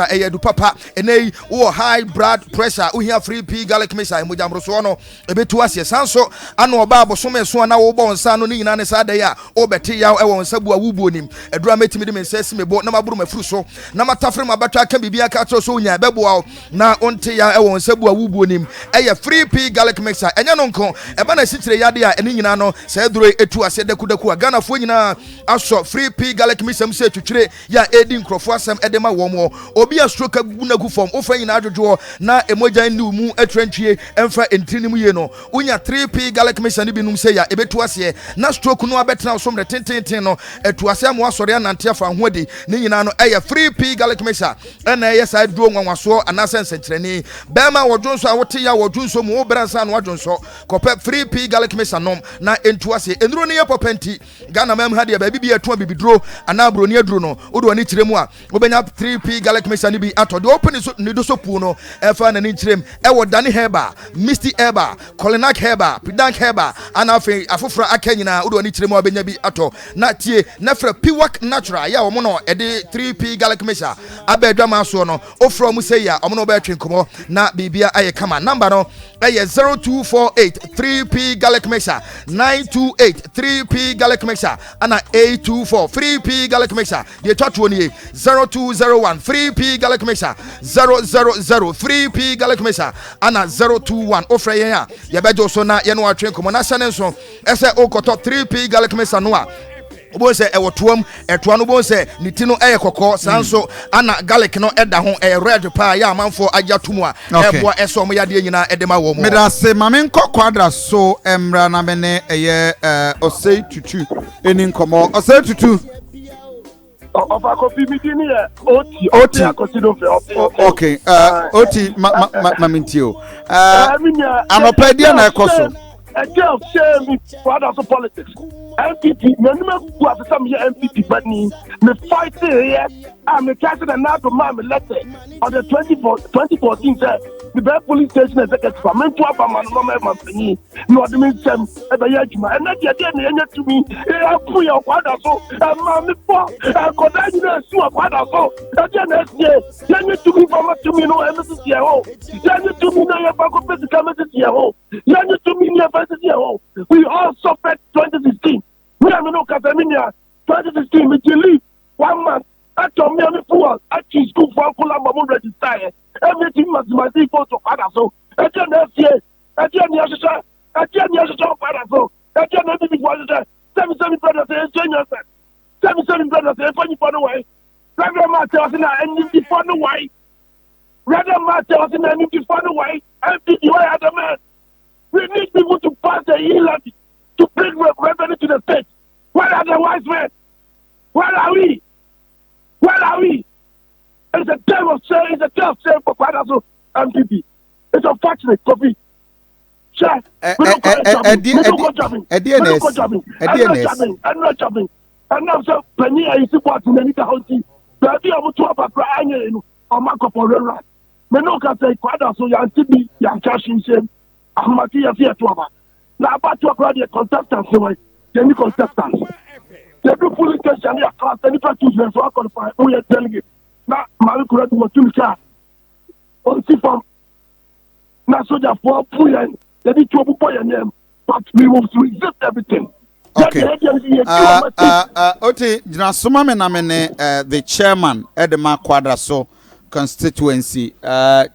e du papa enei wo high blood pressure ohia free p garlic mixture emojamro so no ebetu ase sanso ana oba abosome so na wo bo nsa no ni nyina ne sa da ya obete ya e wo nsa bua wubuo nim edura metimi de mensesi mebo na maburu mafuru so na matafre mabatwa ka bibia ka tro so nya beboa na onte ya ewon sabu awubuo nim eye free p garlic mixer enya no nko eba na sitire yade a eni nyina no sa eduro etu ase dakudaku Ghana fo nyina aso free p garlic mixer mse twetwire ya edi nkrofo asem edema womo obi a stroke gunagu form ofa nyina adwojo na emoja ndi mu atrantwie emfa entinimu ye no unya 3p garlic mixer ni binum se ya ebetu ase na stroke no abetena so mre tenten no etu ase mo asori anante afa hodi ni nyina no eye free p garlic mixer na eye side duro nwanwaso anasense nkyereni bema wodwonso a wote ya wodwonso mu obransa no wadwonso kope free p garlic mixer nom na entu ase enuro ne ye popenti Ghana mem ha de ba bibia etu bibiduro ana broni aduro no odo ani kyeremu a obenya 3p garlic mixer ni bi atode open so ni do so pu no efa na ni kyerem ewo dani herba misty herba colinac herba pidank herba ana afi afofra akanyina odo ani kyeremu abenya bi ato na tie na fra piwak natural ya omo no ede 3p garlic mixer abedwa maso no ofro mu say ya omo no be twenkomo na bibia aye kama number no aye 0248 3p garlic mixer 928 3p garlic mixer ana 824 3p garlic mixer de twatwo ni 0201 3p garlic mixer 000 3p garlic mixer ana 021 ofra yen a ye bejo so na ye no atwenkomo na sane so ese okoto 3p garlic mixer no a obo se ewotoam etoa no bo se ni ti no kokko sanso ana garlic no eda ho red pa ya amanfo agyatum a eboa eso mo yade nyina edema wo mo meda se mame nkokwadra so emra na mene osei tutu eni nkomo osei tutu Ofa Kofi midini oti akosido fe okay oti mamintio anopedia na ekoso a girl share me father of politics. MPP, me no go as some MPP money. Me fight here. I'm a candidate now to my letter on the 2014. The best police station executive. I'm to have a man no man. No, the mean some ever yajima. And that you didn't to me. I put your father so. I'm for. I got that you know so father so. That you next year. Then you to me from to me no emphasis here. Then you to me no your back of the committee here. Then you to me never. We all suffered 2016. We are no Catalonia. 2016, we leave 1 month. I told me fool. I choose school for Colombo register. Everything must be equal to father. So, I can't say, I can't father. So, I can't be father. 7 brothers, 7 brothers, funny for the way. Rather matter was in an empty for the way. Rather matter was in an empty for the way. Empty the way other man. We need people to pass the e-levy to bring revenue to the state. Where are the wise men? Where are we? Where are we? It's a time of shame. It's a time of shame for fathers of MPP. It's unfortunate, Kofi. Sure. We don't go jobbing. I'm not jobbing. And now, so Penny, I support in any county. The idea of to have a cry, or Marco for the rat. Menoka say, Quada, so young Tibi, young cashing shame. Ahmadia fear to have. Now, about to acquire the contestants, the contestants. The people in question, they are class, and if I choose them, so I qualify, we are delegate. Now, my correct was to the on Sifam. Now, so therefore, Puyan, they need to put your name, but we will resist everything. Okay. Oti, jina suma me na mene the chairman Edema Quadraso constituency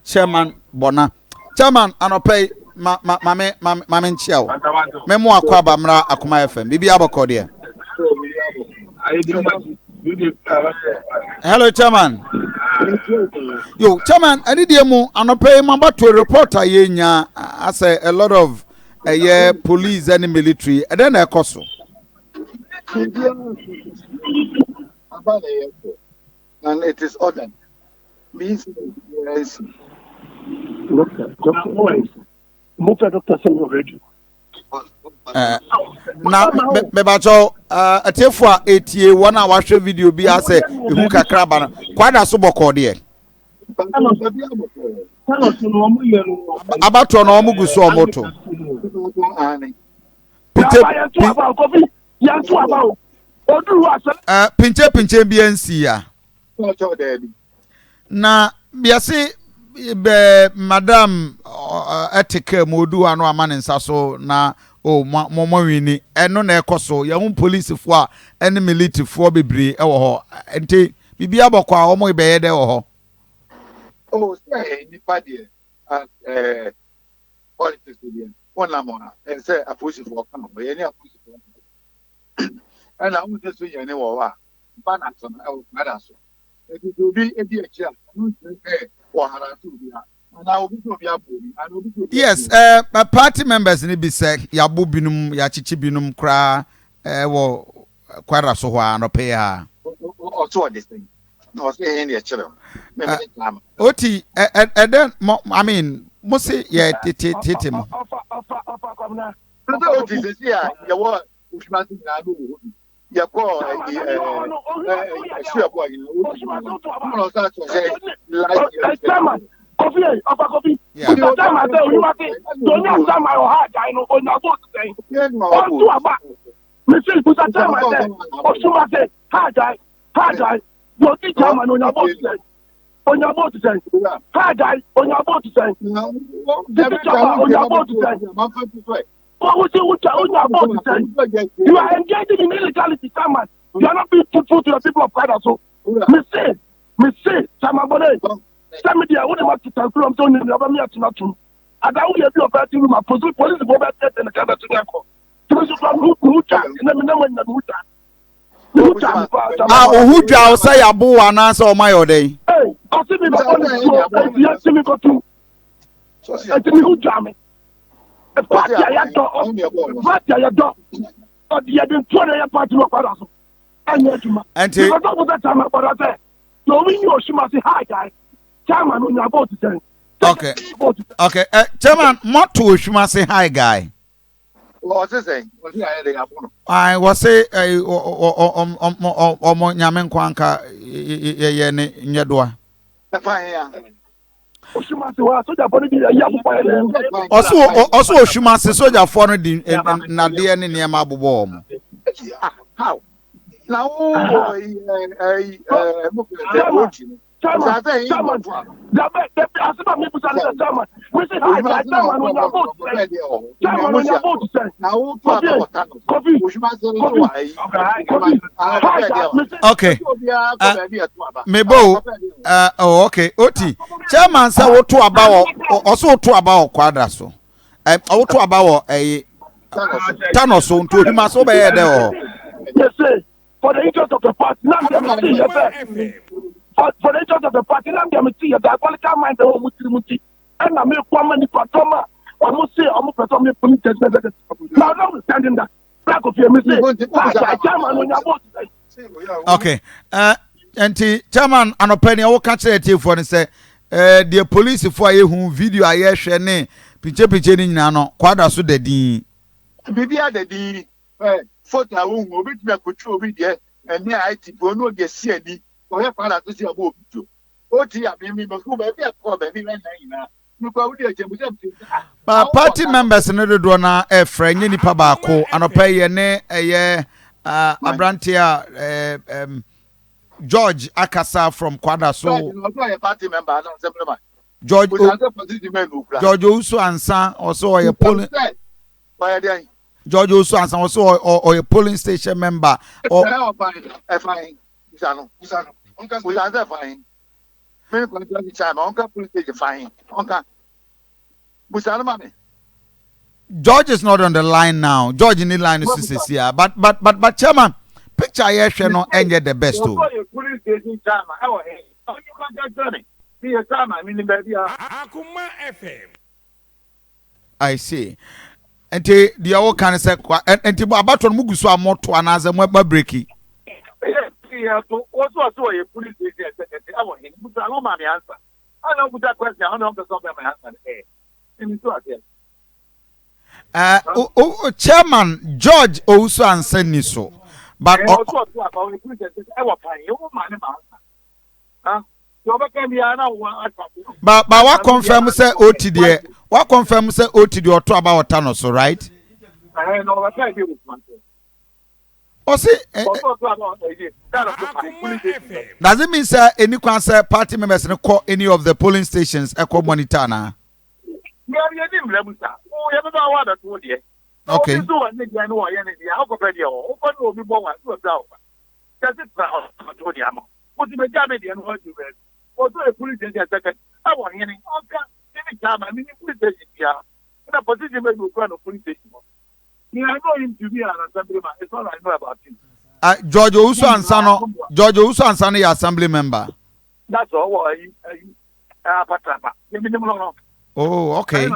chairman Bona. Chairman anopay mame nchiao. Memo akwa bamra Akoma FM. Bibi abako dia. Hello chairman. Yo chairman, anidie anopay mamba to reporter yenya as a lot of police and military and then a cost. And it is ordered. Means na bebacho atefo etie wona wahwe video bi ase ehu kakra ba kwada so boko de abato na omugu so omoto pinche BNC ya na biase be madam etike modu anu amane nsaso na o momo wini eno na ekoso ya hu police fo a ene military fo bebre e wo ho enti bibia bokwa omo ibeye de wo ho. Oh, say nipa de politics de one lamona and say a push for come we any push for and I want to say any wa banason I will rather so it will be a dear chair no say or haratu bia and I will be to be abobi and will be yes my party members ni bi say ya bobinum ya chichi binum kra wo kwara so ho anope ha or so this thing no say any children Oti then I mean must say yeah tete mo Oti say ya wo ushimasi na no ya ko sure boy no start to say like Kofi Kofi time I say you must don't know time I hard I know on your boat saying on to aba me say put that time I say Oshimase hard I you teach man on your boat saying on your boat saying hard I on your boat saying on your boat saying you are engaging in illegality, Saman. You are not being truthful to the people of God. So, me say, Samabone, send me there. What about to tell you? I'm telling you, never me at nothing. And I will be a better room. Police go back there and the camera to go. So, who and then who draw say abu anasa o my day. Hey, I see me yes, see me go to. I see me who jam me. Party I do. But you have been 20 years party of others. And that time about that. So when you must say hi guy. Chairman on your boat to Okay. Chairman, what to Shuma say hi guy? What's he saying? I was say omo nyamen kwanka ye ne nyedwa. Also Oshumase soldier for na de ne niam abobo mo. How? Now okay. Mebo okay. Oti. Chairman say wo to about also to about Quadra so. I to about Tano so to him so be there. Yes, sir. For the interest of the party, now for the interest of the party, now they see the political mind the muti. And I make one money for Toma. Almost say almost for some police. Now notwithstanding that, black of your mistake. Okay. And chairman an opinion will catch it for and say the police for you who video I share ne piche ni no kwada so the din. Bibia the din photo won obi tumi akuchu obi de and near IT, but no, get see any, or have father to see a book. Oh, dear, me, but who may be a problem, you probably party members in the Dwana, a friend, any pabako, and a pay Abrantia, George Akasa from Kwadaso. Party member, George also answer also a polling. George also answer also or a polling station member. Or fine. Fine. George is not on the line now. George in the line is here. But chairman, picture here no end the best too. I see. Enti the all can say enti about on mugu so amoto anaze mo breaki. Yeah, so also a police station secretary. I want him. But I don't mind the answer. I know with that question. I don't know my answer. Chairman George also answered me so. But also about the police station. I was paying you money, huh? But what confirm say OTD? What confirm say OTD or 2 about Thanos, so right? I know what I do with myself. Does it mean sir any concern party members no call any of the polling stations echo monitor na? Okay. I know him to be an assemblyman. It's all I know about him. George Usano, your assembly member. That's all. Oh, okay.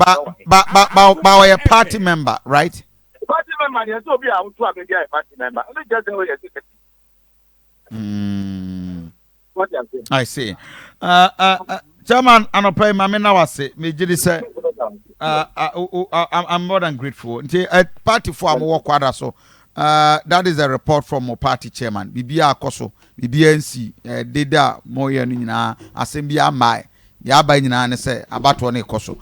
But a party member, right? Party member, yes, so be out to a party member. What I see. Chairman, Anope Mamina was it. Me did say. I'm more than grateful. Party for our work so. That is a report from our party chairman. Bibia Koso, BBNC, Deda Moya Nina, Assembia Mai. Yaba nyina say about one ekoso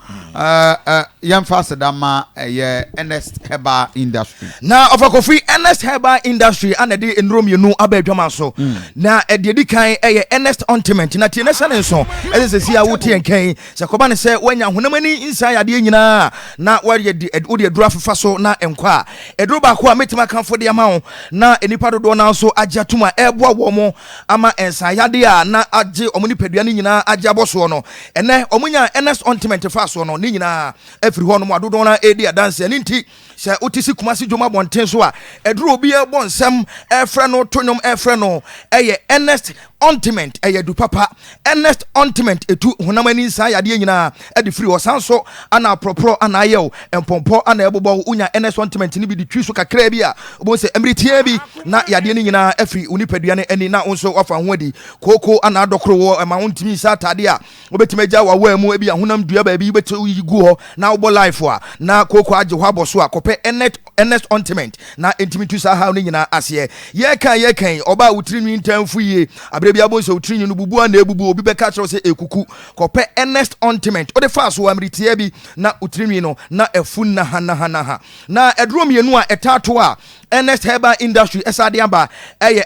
yam fast dama Ernest Herbal Industry na of Kofi Ernest Herbal Industry and the in Rome you know abedwama so na e de kan Ernest Ointment na tie na sane so e se sia wo tie kan se koba ne se wanya honamani inside ade nyina na wari de dura fefa so na enkwa eduro ba ko a metima kanfo de ama wo na enipa dodo na so agya tuma ebo wo mo ama ensayade a na agye omuni padua ne nyina agya boso no ene omunya Ernest Ointment fa so no ni nyina afiri ho no adodo na edi adanse ni nti se otisi kumasi dwoma bonten so a eduro obi e bon nsem efre no tonyom efre no eye Ernest Ointment eye du papa Ernest Ointment etu honamani nsa yade nyina edi free osanso ana propro ana yew empompo ana ebobo unya Ernest Ointment ni bi di twi so kakra bi a obo se emritie bi na yade ni nyina afiri unipadua ne ani na onso wafa ho adi koko ana adokro wo ma wontimi sa tade a obetimaja wa mu ebi ahonam dua ba bi betu yigu ho na obo life a na koko age ho aboso a kope Ernest Ointment na entimitu sa ha ni nyina ase ye kan oba wutiri ntamfu yie abre bia bonso wutiri no bubu na ebubu obi be ka kire se ekuku kope Ernest Ointment o de fa so amritie bi na wutiri no na efu na ha na eduro mienu a etato a Ernest Herbal Industry esade amba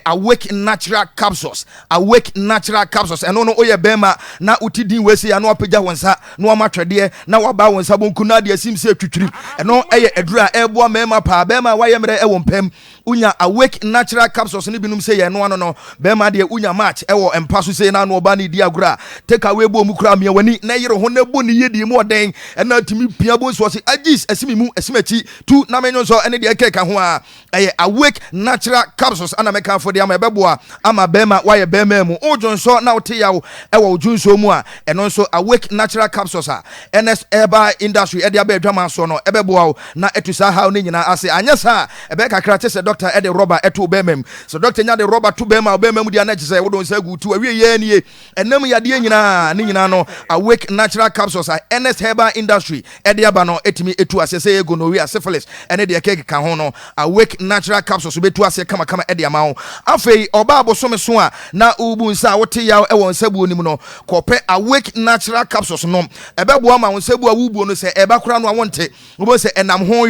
awake natural capsules eno no oye bema na utidin wesi ya no apagya wonsa no amatwede na waba wonsa bonku na de asim se twitwiri eno edura eboa mema pa bema wayemre ewo mpem unya awake natural capsules ni binum se ye no no bema de unya match ewo empaso se na no oba ni di agura take away bo mu kura me wani na yire ho na bo ni yedi mu oden ena timi pia bo so se agis asimimu asimachi tu na menyo so ene de ekeka ho a awake natural capsules ana meka for de ama ebeboa ama bema waye bema mu ojonso na wote yawo ewo ojunso mu a eno so awake natural capsules a Ernest Herbal Industry e de abedwama so no ebeboa na etu sa how ni nyina ase anya sa ebe kakra che se doctor e de rubber eto obemem so doctor nya de rubber to bema obemem dia na che se wo don sa gutu awie ye nie enam yade nyina ni nyina no awake natural capsules NS Herbal Industry e de aba no etimi etu ase se gonorrhea syphilis ene de keke ka ho no awake natural capsules betu ase kama kama e de ama ho afei oba abosome so a na ubu nsa wote ya e won sabu onim no kope awake natural capsules no ebebo ama won sabu awubu no se eba kura no awonte obo se enam ho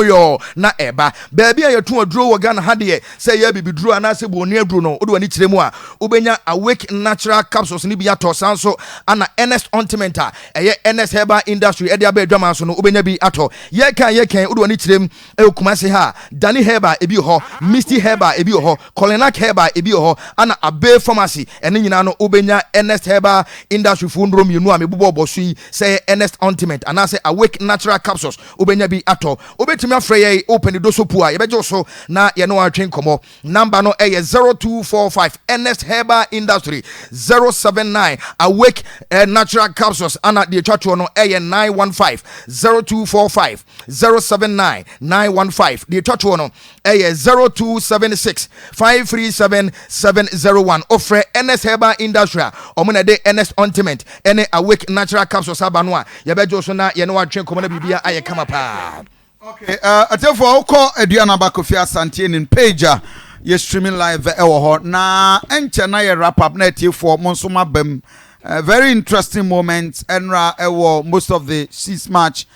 yo na eba baabi a yetu aduro wo Ghana ha de se ya bibiduro ana se bu oni aduro no odo ani kiremu a obenya awake natural capsules ni bi ato sanso ana NS ointment a eye NS Herbal Industry e de aba adwama so no obenya bi ato ye kan odo ani kirem e kumase ha Dani Herbal ebi ho Misty Herbal ebi ho Kolinak Herbal ebi ho ana Abe Pharmacy ene nyina no obenya NS Herbal Industry fundrom yenu a mebobɔ bosu say NS ointment ana say awake natural capsules obenya bi ato obetumi afrɛ ye open do so pu a yebejo so na ye no atwen komo number no 0245 NS Herbal Industry 079 awake natural capsules ana the twatwo no 915 0245 079 915 the twatwo no 0276 537 701 offer NS Herbal Industry omuna de NS ointment ene awake natural capsules abano a yebejo so na ye no atwen komo na bibia aye kama pa. Okay, therefore, Oko Aduanaba Kofi Asante Ennin page you streaming live na enche na ye wrap up na for monsoma bem very interesting moments enra most of the 6 match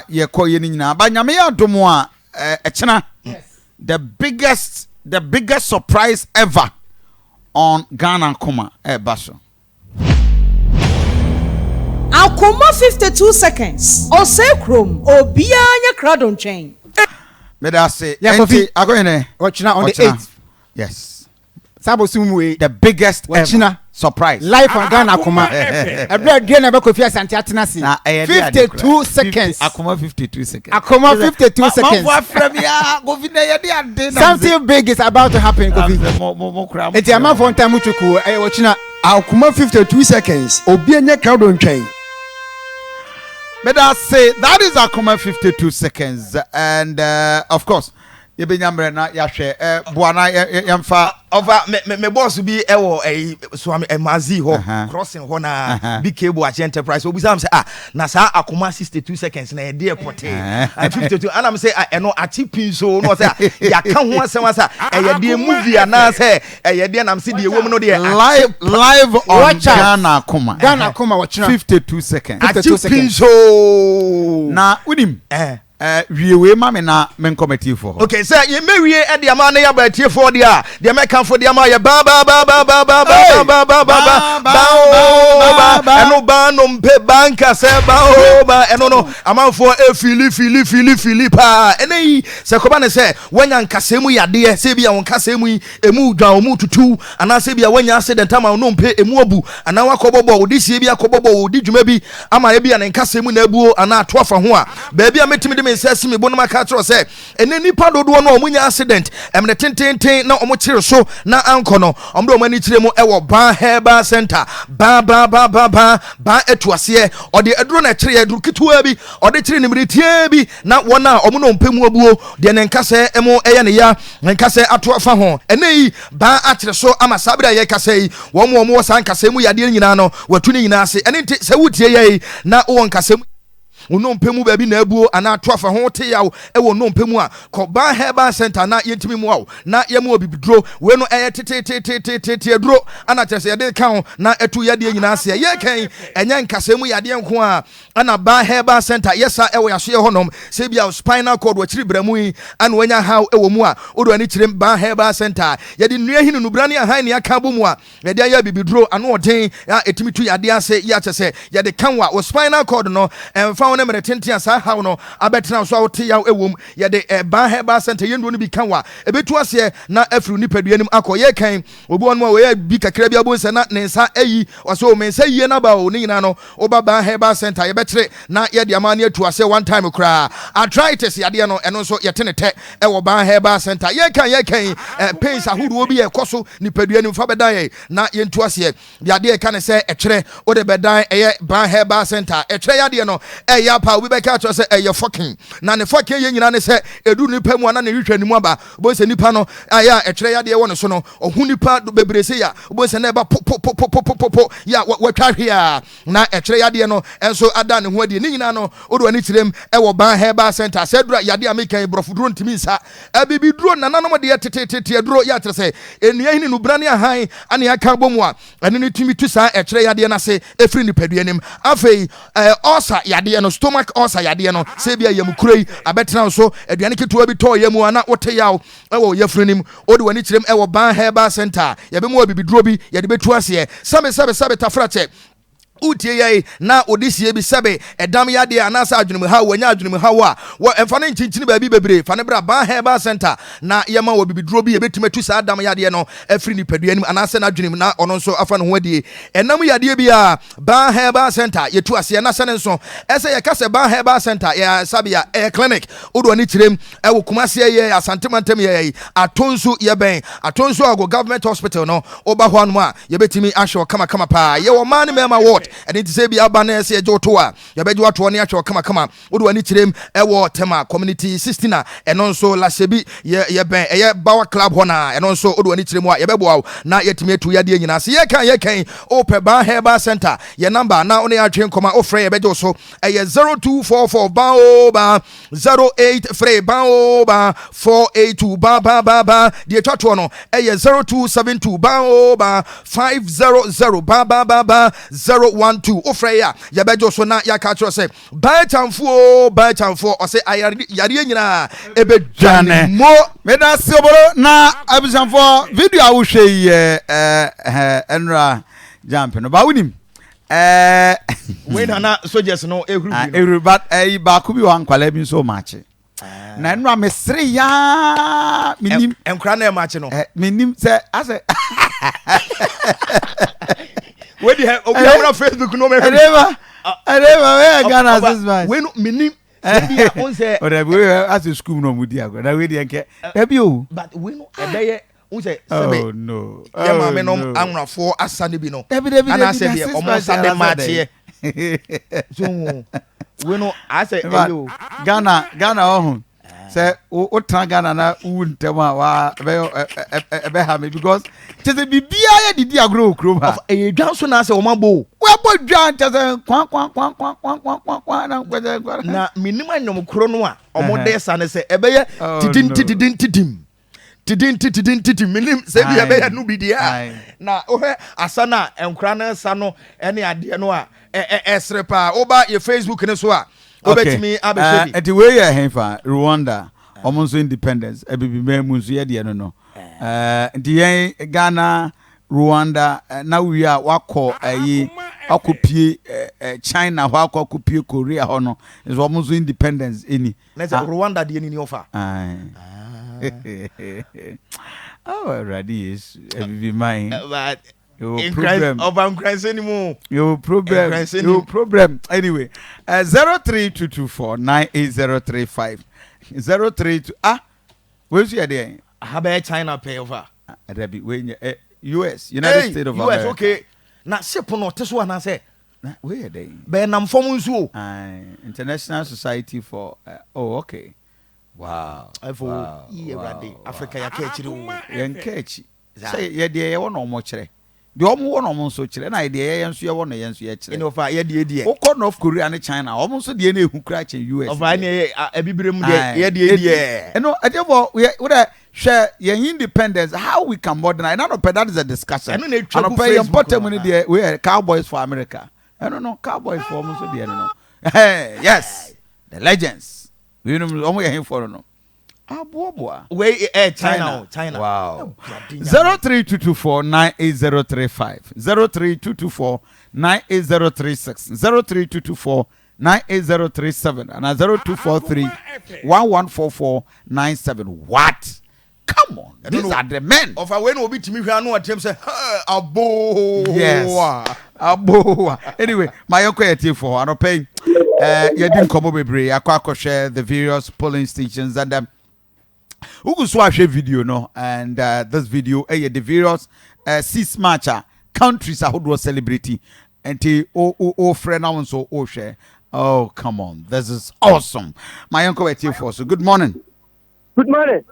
ye ko ye nyina ba nyame ya domo a echena the biggest surprise ever on Ghana Akoma baso Akoma 52 seconds. Osekrom obia nya crowd chain. Me da say enti agoyene watchina on the 8th. Yes. Sabo sumwe the biggest watchina surprise. Live on Ghana Akoma. Aduanaba Kofi Asante atenase. 52 seconds. Akoma 52 seconds. Akoma 52 seconds. Something big is about to happen, Kofi. Enti ama for time chuku watchina Akoma 52 seconds. Obia nya crowd on chain. But I say that is Akoma 52 seconds, and of course, you be nyamre na yahwe buana yamfa over me boss be ewo so mazi ho crossing ho na big cable enterprise obi sam say na sa Akoma 62 seconds na e dey airport 52 and am say eno atipin so no say ya ka ho asem say e dey movie na say e dey nam say dey wom no dey live on Ghana Akoma watch 52 seconds atipin so na unim we mama na men committee for okay sir ye mewie e de ama na ya ba tie for dia de me kan for dia ma ya ba eno ba no mpe banka se ba eno no amanfo fili pa ene se ko ba ne se wanya nkasemu yade se bia won kasemu emu dwan omu tutu ana se bia wanya accident ama no mpe emu obu ana wakobobo odi se bia kobobo odi dwuma bi ama ye bia ne nkasemu na abuo ana to afa ho a ba bia metimi me sesi me bonoma ka tro se ene nipa dodo no omunya accident emne tenten na omo kire so na anko no omdo omani kire mu ewo Ban Herbal Center ba etuase ode eduro na kire eduro kitua bi ode kire ni miritie bi na wona omo no mpemu abuo de ne nkase emo eye ne ya nkase ato afa ho ene yi ba akire so ama sabira ye kase yi wo mo san kase mu yade nyina no watuni nyina ase ene nti se wutie ye na wo nkase uno mpemu baby na abuo ana to afa ho te yawo e wo no mpemu a ko Ban Herbal Center na yentimi mu awo na yemu obibidro we no tete aduro ana kyerese yade kan na etu yade nyina ase ye kan enya nkasemu yade nko a ana Ban Herbal Center yesa e wo yaso ye honom se bia spinal cord wa kiri bramu yi ana wanya haw e wo mu a odo ani kire Ban Herbal Center yade nua hinu nubrani ahan ne aka bo mu a yade ya bibidro ana odin ya etimi tu yade ase ya kyerese yade kan wa spinal cord no emfa ne mere tentia sa haw no abetra so awote yaw ewom ye de Ban Herbal Center yendo no bi kanwa ebetu ase na afru ni paduanim akoye kan obi won we bi kakra bi abonse na ne nsa ayi waso men sa yie na ba o ni nyina no oba Ban Herbal Center ye betre na ye de amane atu ase one time kra arthritis ye de no eno so ye tenete e wo Ban Herbal Center ye kan pains ahudu obi ye koso ni paduanim fa bedan ye na ye ntu ase ye de kan se ekere o de bedan ye Ban Herbal Center ekere ye de no ya pa obi be ka cho say eye fucking na ne fucking ye nyina ne say edu nipa mu ana ne hwehwa nimu aba bo se nipa no aya ekire ya de wo ne so no ohun nipa do bebre se ya bo se na ba po ya watwa hwea na ekire ya de no enso ada ne ho ade ni nyina no odo ani tirem e wo ban herbal center sedura ya de american brofuduro ntimi nsa abibi duro nananom de tete duro ya tere se enua hini no brane ahan ane aka bomu a ane ne timi tu sa ekire ya de na se efri nipadua nim afei ulcer ya de no stomach ulcer ya de no se bia yam kuroi abetena so aduane ketewa bi to yamu ana wote yaw ewo yefri nim odo wani tirem ewo ban herbal center ya be mu abibi duro bi ya de betu ase sabe tafrache utie yai na odisia bi sebe edam yade anasa adwunem ha wanya adwunem ha wa emfa ne nkinchini ba bi bebre fa ne bra ba herbal center na yema wo bibiduro bi yebetimatu sa adam yade no afri ni padua nim anasa na adwunem na ono nso afa ne ho adie enam yade bi a ba herbal center yetu ase na sene nso ese ye kase ba herbal center ya sabia clinic odo ani tirem wo kumase ye asante mantem ye atonsu ye ben atonsu ago government hospital no oba ho anu a yebetimi ahwe kama pa ye wo man mema ward and it say be abana say jotoa ya beji wato ne ahwe kama odo ani tirem ewo tema community 16 and also la sebi ye ben ye bawa club hona and also odo ani tirem a ye bebo na yetimi etu yade nyina se ye kan ope ba herbal center ye number na oni atwen koma ofre ye beji so ye 0244 baoba 083 baoba 482 ba die twatwo no ye 0272 baoba 500 ba 012 ofreya ya bejo so na ya ka tro se ba chamfo o se yare nyina ebedwane mo me da se oboro na abisanfo video a wo hwe ye enra jump no ba wunim we na soldiers no ehuru but ba ku bi wan kwala bi so mache na enra mesre ya minim enkra na mache no minim se ase we di obi na Facebook no me Adema we Ghana this man we no minim bia on say o da we as school no mudi ago na we di enke da bi o but we no ebeye on say oh no ya ma me no anwrafo asane bi no ana say bia omo sande match so we no I say Ghana ohun say o tran Ghana na untema wa be ha me because tese bibia ya didi agro okrom ha e dwan so na say o mabo we bo dwan tese kwan na minim anyom kro no a omo de sa ne say ebeye tidin minim say bi ebeye no bidia na ohe asana enkra na sa no ene ade no a esrepa oba ye Facebook ne so a obetimi abeshedi enti we ye henfa Rwanda omonso independence ebibi memu nso ye de no enti yen Ghana Rwanda na we a wako ayi akopie China ho akopie Korea ho no is omonso independence eni na say Rwanda de ni offer oh ready is ebibi mine but problem anymore. Your problem. Anyway, 0322498035. 032 where's your day? How about China pay over? When US, United States of America. US, okay. Now, Sepono, this one I say. Where they? Benam Fomunsu. International Society for. Oh, okay. Wow. Africa, ya catch. Say, yeah, dear, one or more. The almost so children, idea, and so you want to answer yet. You know, if I had the idea, North Korea and China, almost the DNA who crash in US. Of any Abibrim, and no, I don't know, we would share your independence, how we can modernize. I don't know, that is a discussion. I don't pay important money, we are cowboys for America. I don't know, cowboys for almost the end. Yes, the legends. We know, only him for no. Way China. Wow. 0322498035. 0322498036. 0322498037 and 0243114497. What? Come on. These are the men. Of a when will be to me who attempt say abo. Yes. Abo. Anyway, my uncle for I don't pay. You didn't come over I share the various polling stations and we could watch a video no and this video the various six matcher countries I would was celebrity and o friend now so share Oh, come on. This is awesome. My uncle at you for so good morning. Good morning.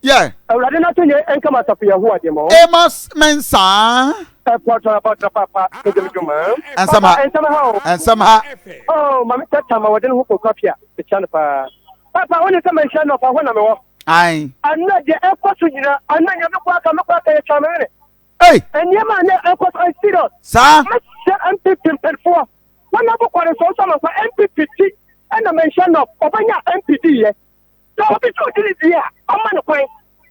Yeah. I didn't tell you and come out of your word. Amos Mensa. And somehow. Oh, my time I didn't hook up here. The channel. Papa, when you come and shine up, I want to. Aye. I'm not the airport, I'm not the channel. Hey. And your man, airport, I see us. Sir, I'm 15.4. One of the quarters for some of MPPT and the mention of Obanya MPD. So, I'll be totally here. I'm on the point.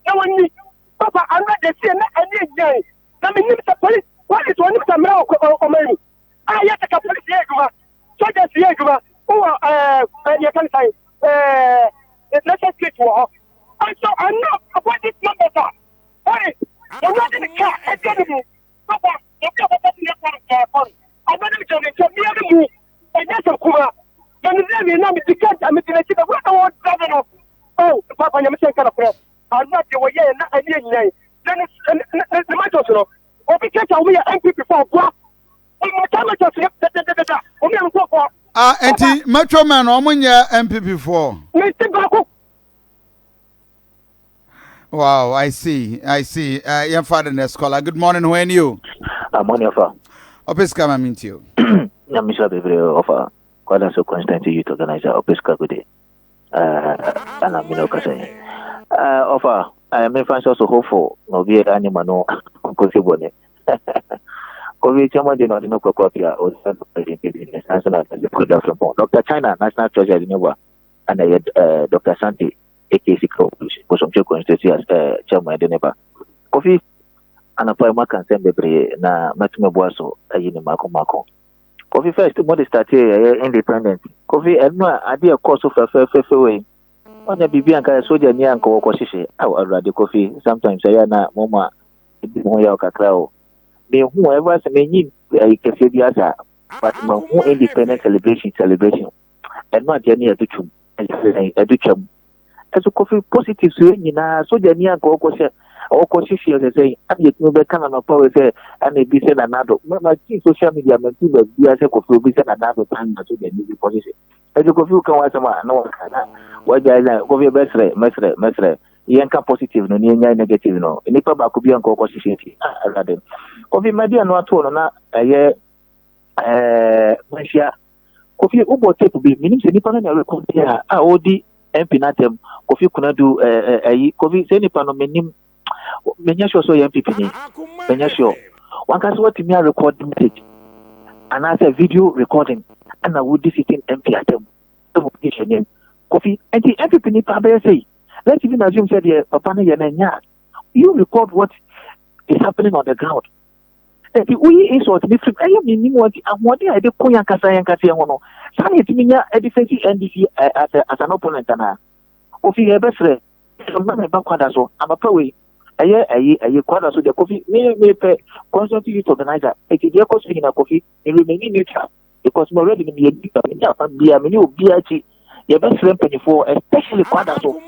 No one needs. Papa, I'm not the same. I need you. I mean, the police. What is one of the American or me? I have a police here. So that's here. Who you can say, let's just get to her. And so I'm not about this number. Hey, you're not in the car. I tell you, Papa, you're not about to phone. I'm not going to tell you. And that's a Kuma. And the name is the cat. I'm going to say, what the word governor? Oh, Papa, you're saying kind of press. I'm not the way, not a year. Then it's the matter, you know. Or because we are MP before, what? Auntie, Metro Man, MP before. Wow, I see. Your father in the scholar. Good morning, who are you? Morning, Father. Opeska, I mean to you. I'm Mr. Beverly of quite a constant youth organizer, Opeska, good day. And I'm Minokasa. Offer, I am also hopeful, no be animal, no, Kofi Kofi Chama did not know Kokopia or National Production Board. Dr. China, National Treasurer in Newa, and I had Dr. Asante, AKC for some constituency as Chairman in Newa. Kofi, and a prime can send the Bray, na Matuma Boaso, a Yinimaco Marco. Kofi first, what is that independent? Kofi, and no idea course of a fair way. On the Bibianca soldier near Uncle Koshishi, I would rather Kofi, sometimes I am Moma, Moya Cacao. Whoever may need a cafe, but more independent celebration, and not Jenny Aduchum, Aduchum. As a coffee positive swing, so Jenny and Kokosha, or Koshishi, as I say, and yet no better than a power say, and a decent another. My social media material, we are a coffee, we send another time to the new position. As a coffee can watch a man, no one can. What I like, go your best, mestre. Yanka positive no nya negative no nipa ba ko bi anko ko sisi rather Kofi media no ato no na manhia Kofi ubo tape bi minim se nipa na record ya odi MP natem Kofi kunadu Kofi se nipa no menim menya sure so MP ni menya sure one can what me record message and as a video recording and I would sitting MP atem Kofi and the MP ni pa be say. Let's even assume that Papa you record what is happening on the ground. If we insult me, I mean, what I did, Koyan Kasayan, Sunny Timina, Edifici NDC as an opponent. If you have a friend, I'm a poet. A quarter so the coffee may pay constant youth organizer. It is your cost in a coffee and remaining neutral because more ready to be a menu BIT. Your best friend 24, especially Quadaso.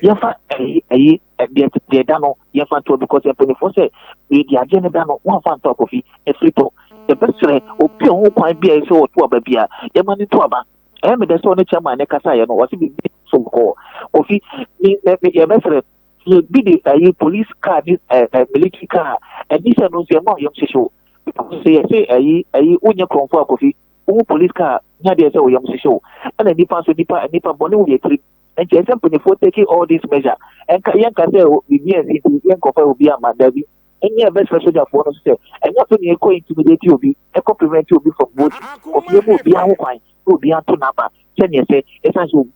Yafa a dano, Yafa to because you're 24 say, the agenda dano, one fan talk of a flipper. The best friend, or pure who quite be a show to a baby, your money to a bank. I am the son of Chama and Casaya, was it so called? Of your best friend, you be a police car, a military car, and this knows your mom, young show. Say, a unya comfort coffee. Police car, Nadia so young show, and a Nipa Bonnie will be and Jason for taking all these measures. And Kayanka will be into young coffee will be a Madavi, and your best soldier for us, and not only a co intimidate you be a compliment you be from wood of you will be a wine, will be a Tunapa. Then you say, essentially,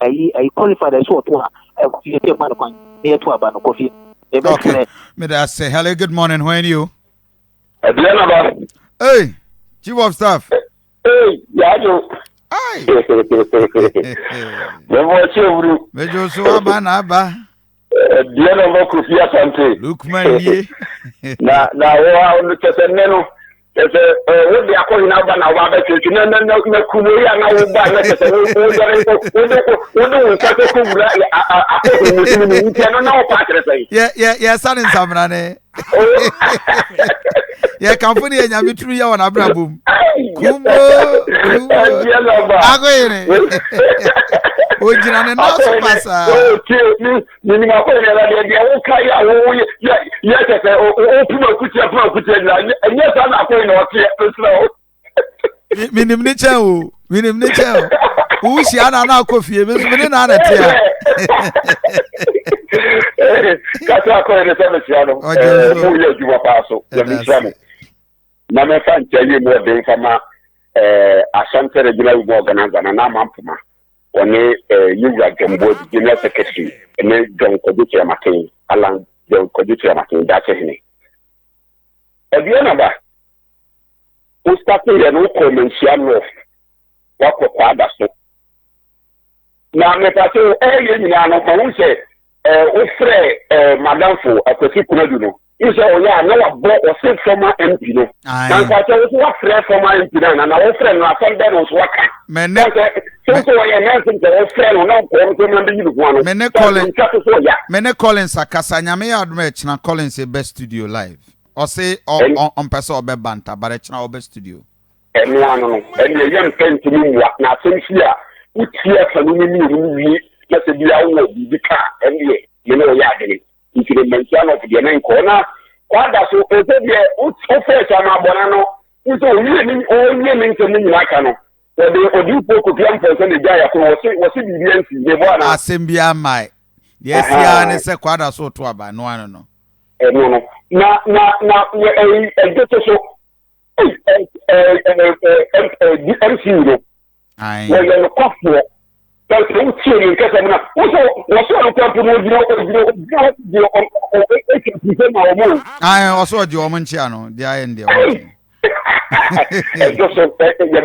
I qualified as short one, near to a ban of coffee. Okay, may I say hello, good morning, when you? Hey. Chief of Staff. Hey, Yajo. Aye. Mejo so abanaba. Aduanaba Kofi Asante. Look man ye. Na wa on the neno. What they are calling out now about the church, no, Kuria, now, yeah, son in Samrane. Yeah, company and Yamitri on Abrabum. Kumo, Ojina no pasa. Oh, me ni makonya la dia o kai a wo ya tete o puma kutia la enya sa na ko ina o tie so. Minim ni chen o si ana na Kofi me na na tia. Kata ko ina sa me siano. Mo ye juwa paso. Ya mi siano. Na me fan tell mo de fama Asante regular organizer na mampuma. One Yuga Jumbo General Secretary and John Kodutya Makin, Alan John Kodutya Makin, that's it. At the end of that, we started a new convention of what was father. Now, if I say, hey, who say, Madame for a Kofi you say, oh, yeah, no, I bought or said from my MP. Now, I say, what friend from my MP, and our friend, I said, that was what. Mene Collins akasanya me admit na Collins e best studio live. O say on person obe banta but e na obe studio. No. And the young friend to me na sensia. Utia fa no mi na se bia wo bi ka and you know ya de. If you mention of the name corner, kwada so o se de o fe cha na bona no. Nso onye mi nso mi na ka no. The Kofi Asante the guy was the Assembia mai. Yes, ya ne se kwada so to aba no ano no. No. Na get so MC no. Ai. Well, the coffee. That's what you in case na. Was so to no Ai, also di o munchi ano, di ai ndi o. Just the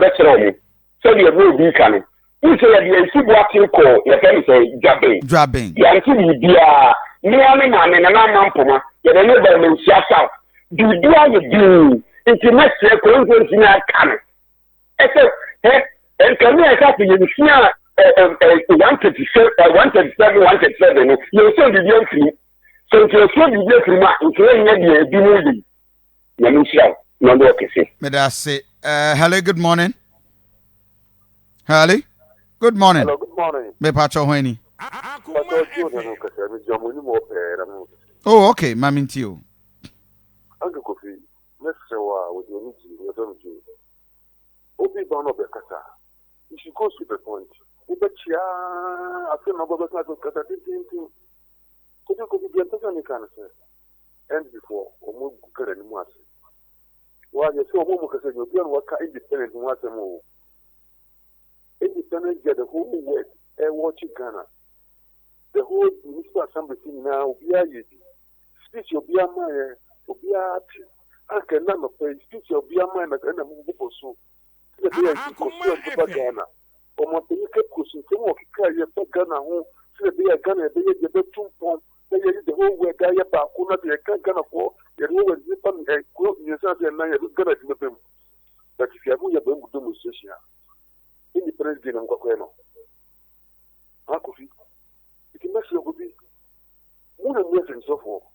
better so the road be can you say the Sibuatin call your friend say Jabbing ya nti bia me ame na mampoma ya the neighbor me siasa do you do intimate conference na kan and can you say you see 137 you say the young free so you say the young free ma you dey do na me show no do okay me da say hello good morning. Hello. Good morning. Hello, good morning. Me pacho hweni. Oh, okay. Mami ntio. Uncle Kofi, let's say with your meeting, Obi Bono Bekata. You should go to the point. I feel no better to Kata. Could you be a person can say? And before, or move good anymore. While you saw Momo said, you'll be on what independent once a move. Independent get the whole world watching Ghana. The whole Minister Assembly now, we are using. Speech your Biama, Obia, I can none of pay. Speech your Biama and a move so. The day I go to Ghana. Or Montenegro cushion, come on, carry your Ghana home. So the day I Ghana, they get the 2 pounds. They get the whole way, Gaia Bakuna, they can't Ghana for. You're always zipping and quote yourself and now you're going to do them. But if you have your bamboo demonstration. Independent game and Coqueno. Uncle, it can mess up with me. Moon and yes and so forth.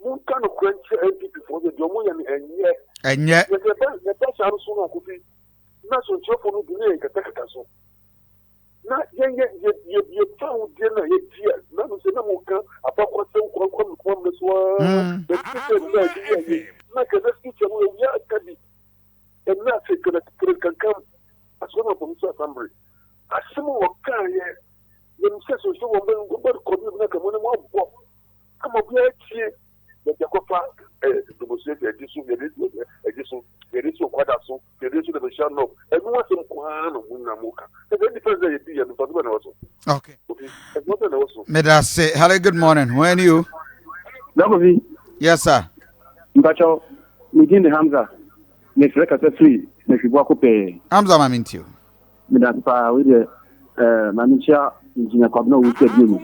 Moon kind of quench MP before the Domoyan and yet, the best answer, Uncle, not so tough for no delay, Catacastle. Not yet, you found dinner here. None of the Namuka, about what some come this one. The teacher, like a teacher, we are study. And not say, can come. As one of them said, Assembly. As some of Kanye, when says so, when go back to like a money more. Come up here, that the Copa, the Muslim, the so quite so, the issue of the Shano, and who was some Kwan of Munamuka. And then depends on the and the also. Okay. May say, hello, good morning. When you? Nagovi. Yes, sir. Mbacho, begin the Hamza. Next record free. Hamza Mamintio. Midaspa with the Mamicha Engineer Cogno with the Jimmy.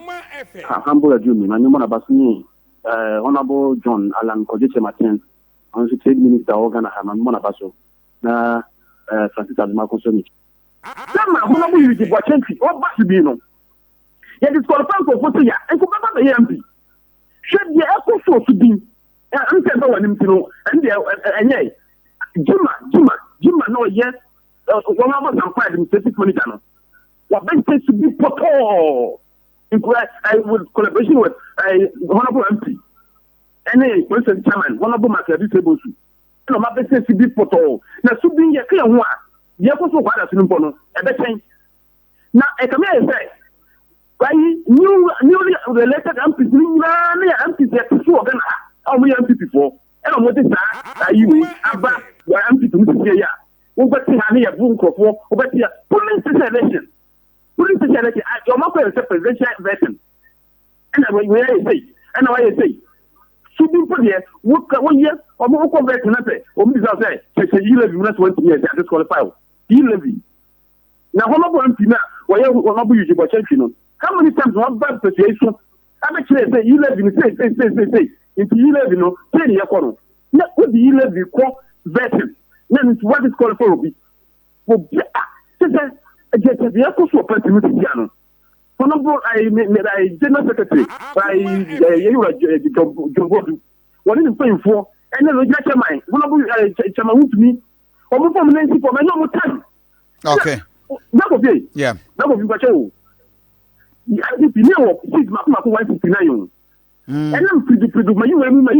Humble Jimmy, Manumana Basni, Honorable John Alan Kodite Martin, on the trade minister organ Hamana Basso. Na Francis Aduanaba Kofi. Sama honorable Yuji Bochenchi, what must be no? Yet it's called for Fosia, and come back the MP. Should the echo so to be? I'm saying no one to know, and yea, Jima, no, yes, one of us and 5 in 30 minutes. What makes it to be photo? I would collaboration with a honorable MP. Any person, chairman, honorable Master Disabled. No, my business to be photo. Now, so being a clear one. The echo what has been born at the time. Now, I come here and say, why newly related MPs, MPs that two of them are we MP before. And I'm what is that? You about why MP to Mr. Over Tihani, a boom for over here. Police election. Police election. Your mother is a presidential version. And I will say, and I say, shooting for here, what 1 year or more convert nothing. Or Mr. Say, you live in 20 years at this qualified. Levy. Now, honorable MP now, why you honorable Yuji Bochenchi? How many times one bad persuasion? I'm actually say you live in say. If you live in no, 10 years ago. Now, what do you live in call veteran? Then it's what is called for be. Well, just the echo so person with Piano. Honorable, I general secretary by Jobodu. What is the paying for? And then the chairman, honorable chairman to me. Okay. That would be. Yeah. That would be what you. I think you know, 6 159. And then pretty my you will buy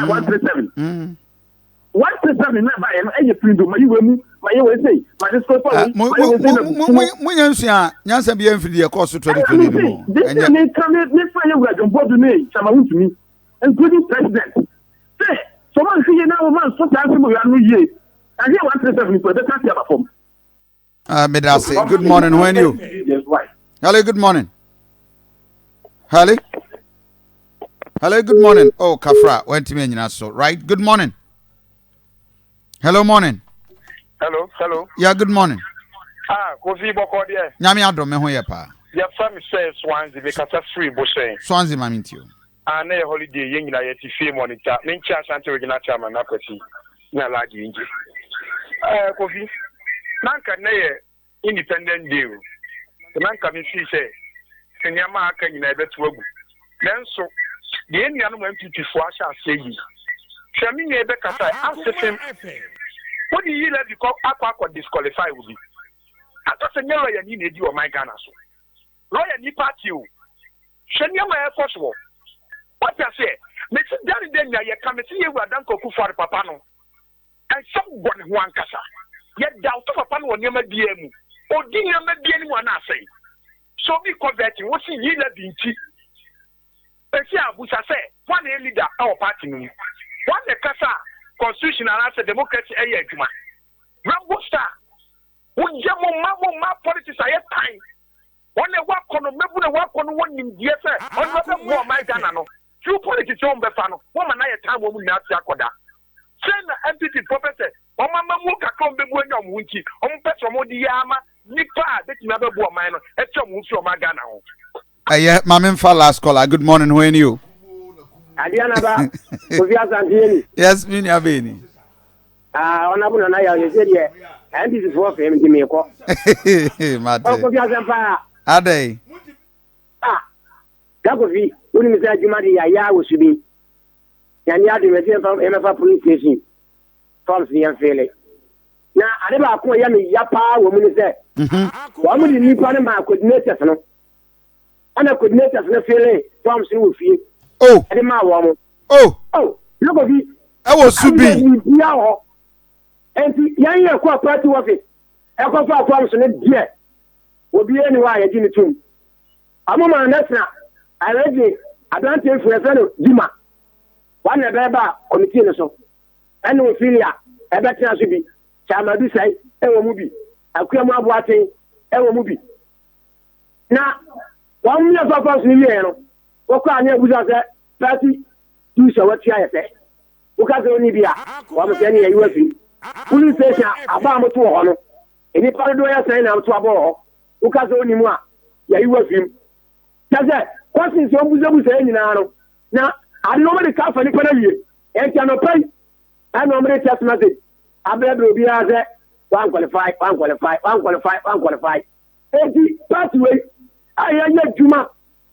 137. 137 now buy and you pretty my you will say, my discourse. Nyansa be for the course of 2020. This may come this fire with on board me, Chamawu to me, including president. Say, someone see now man so time we are new year. I hear 137 for the country of home. Medase, good morning. When you? Hello, good morning. Hello, good morning. Oh, Kafra, went to me so right. Good morning. Hello, morning. Hello. Yeah, good morning. Kofi Boko there. Nyami adom me ho ye pa. Your family says Swansea because that's free Boshe. Swansea mamintio. And a holiday yen na yeti fee monitor. Nincha Asante original chairman na kwesi. Na laji inji. Kofi. Nanka na independent deal. Nanka mi fi say senyama aka nyina ebetu agu. Nanso the enu no MPP fo asha aseyi. Shami ne ebe kasa asefem. What do you let because aqua disqualify will be? I thought a lawyer need to do my Ghana so. Lawyer ni party you. Shenya my first war. What I say? Let's daddy then ya come see you are done koku for papa no. And someone who an kasa. Yet doubt of papa no nyama DM. O di nyama bi anyone na say. So be converting what see ye let binchi. Esi abusa say one leader our party no. One the kasa constitution and democracy eye adwuma. Rambo star. Wojamo ma politics aye time. One e wakono mebu na wakono wonim die fe. On no be mo my Ghana no. Few politics on be fa no. Woman na ye time wo mu na ati akoda. Say na MPP professor. O mama mu kakra be bu anya mu nti. O mpese mo di ama nipa be ti na be bu o man no. E che mu fi o ma Ghana ho. Aye, Mamin fa last caller. Good morning, when you? Aduanaba Kofi Asante Ennin. Yes, me ni abeni. Honorable na ya ye say there. And this is for him to me ko. Mate. Kofi Asante. Ade. Kofi, uni mi say adwuma de ya wo subi. Ya ni ade me say from MFA police station. From the fele. Na ade ba ko ya me ya pa wo mu ni say. Wa mu di nipa ne ma coordinators no. Ana coordinators na fele from si wo fie. Oh. Ade ma wo mo. Oh. Kofi. I was subi. Ya ho. Enti yan ye ko party office e ko fa form so ne die obi eni wa ye gini tum amoma nasna already adante influence no dima wan na beba committee no so ene o filia e betia so bi chamadu sai e wo mu bi akuamu aboaten e wo mu bi na wan mu ya fa form so ni ye no wo ko anya buza se party tu so watia ye se wo ka se oni bia wa mo se ni ye yiwa police station aba mo to ho no eni pa do ya sai na to abo ho u ka so ni mu a ya yiwa fim taze kwasin so buze buze ni na no na ade no me ka fa ni pa na wie e tia no pai And normally test message. I bet will be as one qualified. 80 pathway. I am Juma.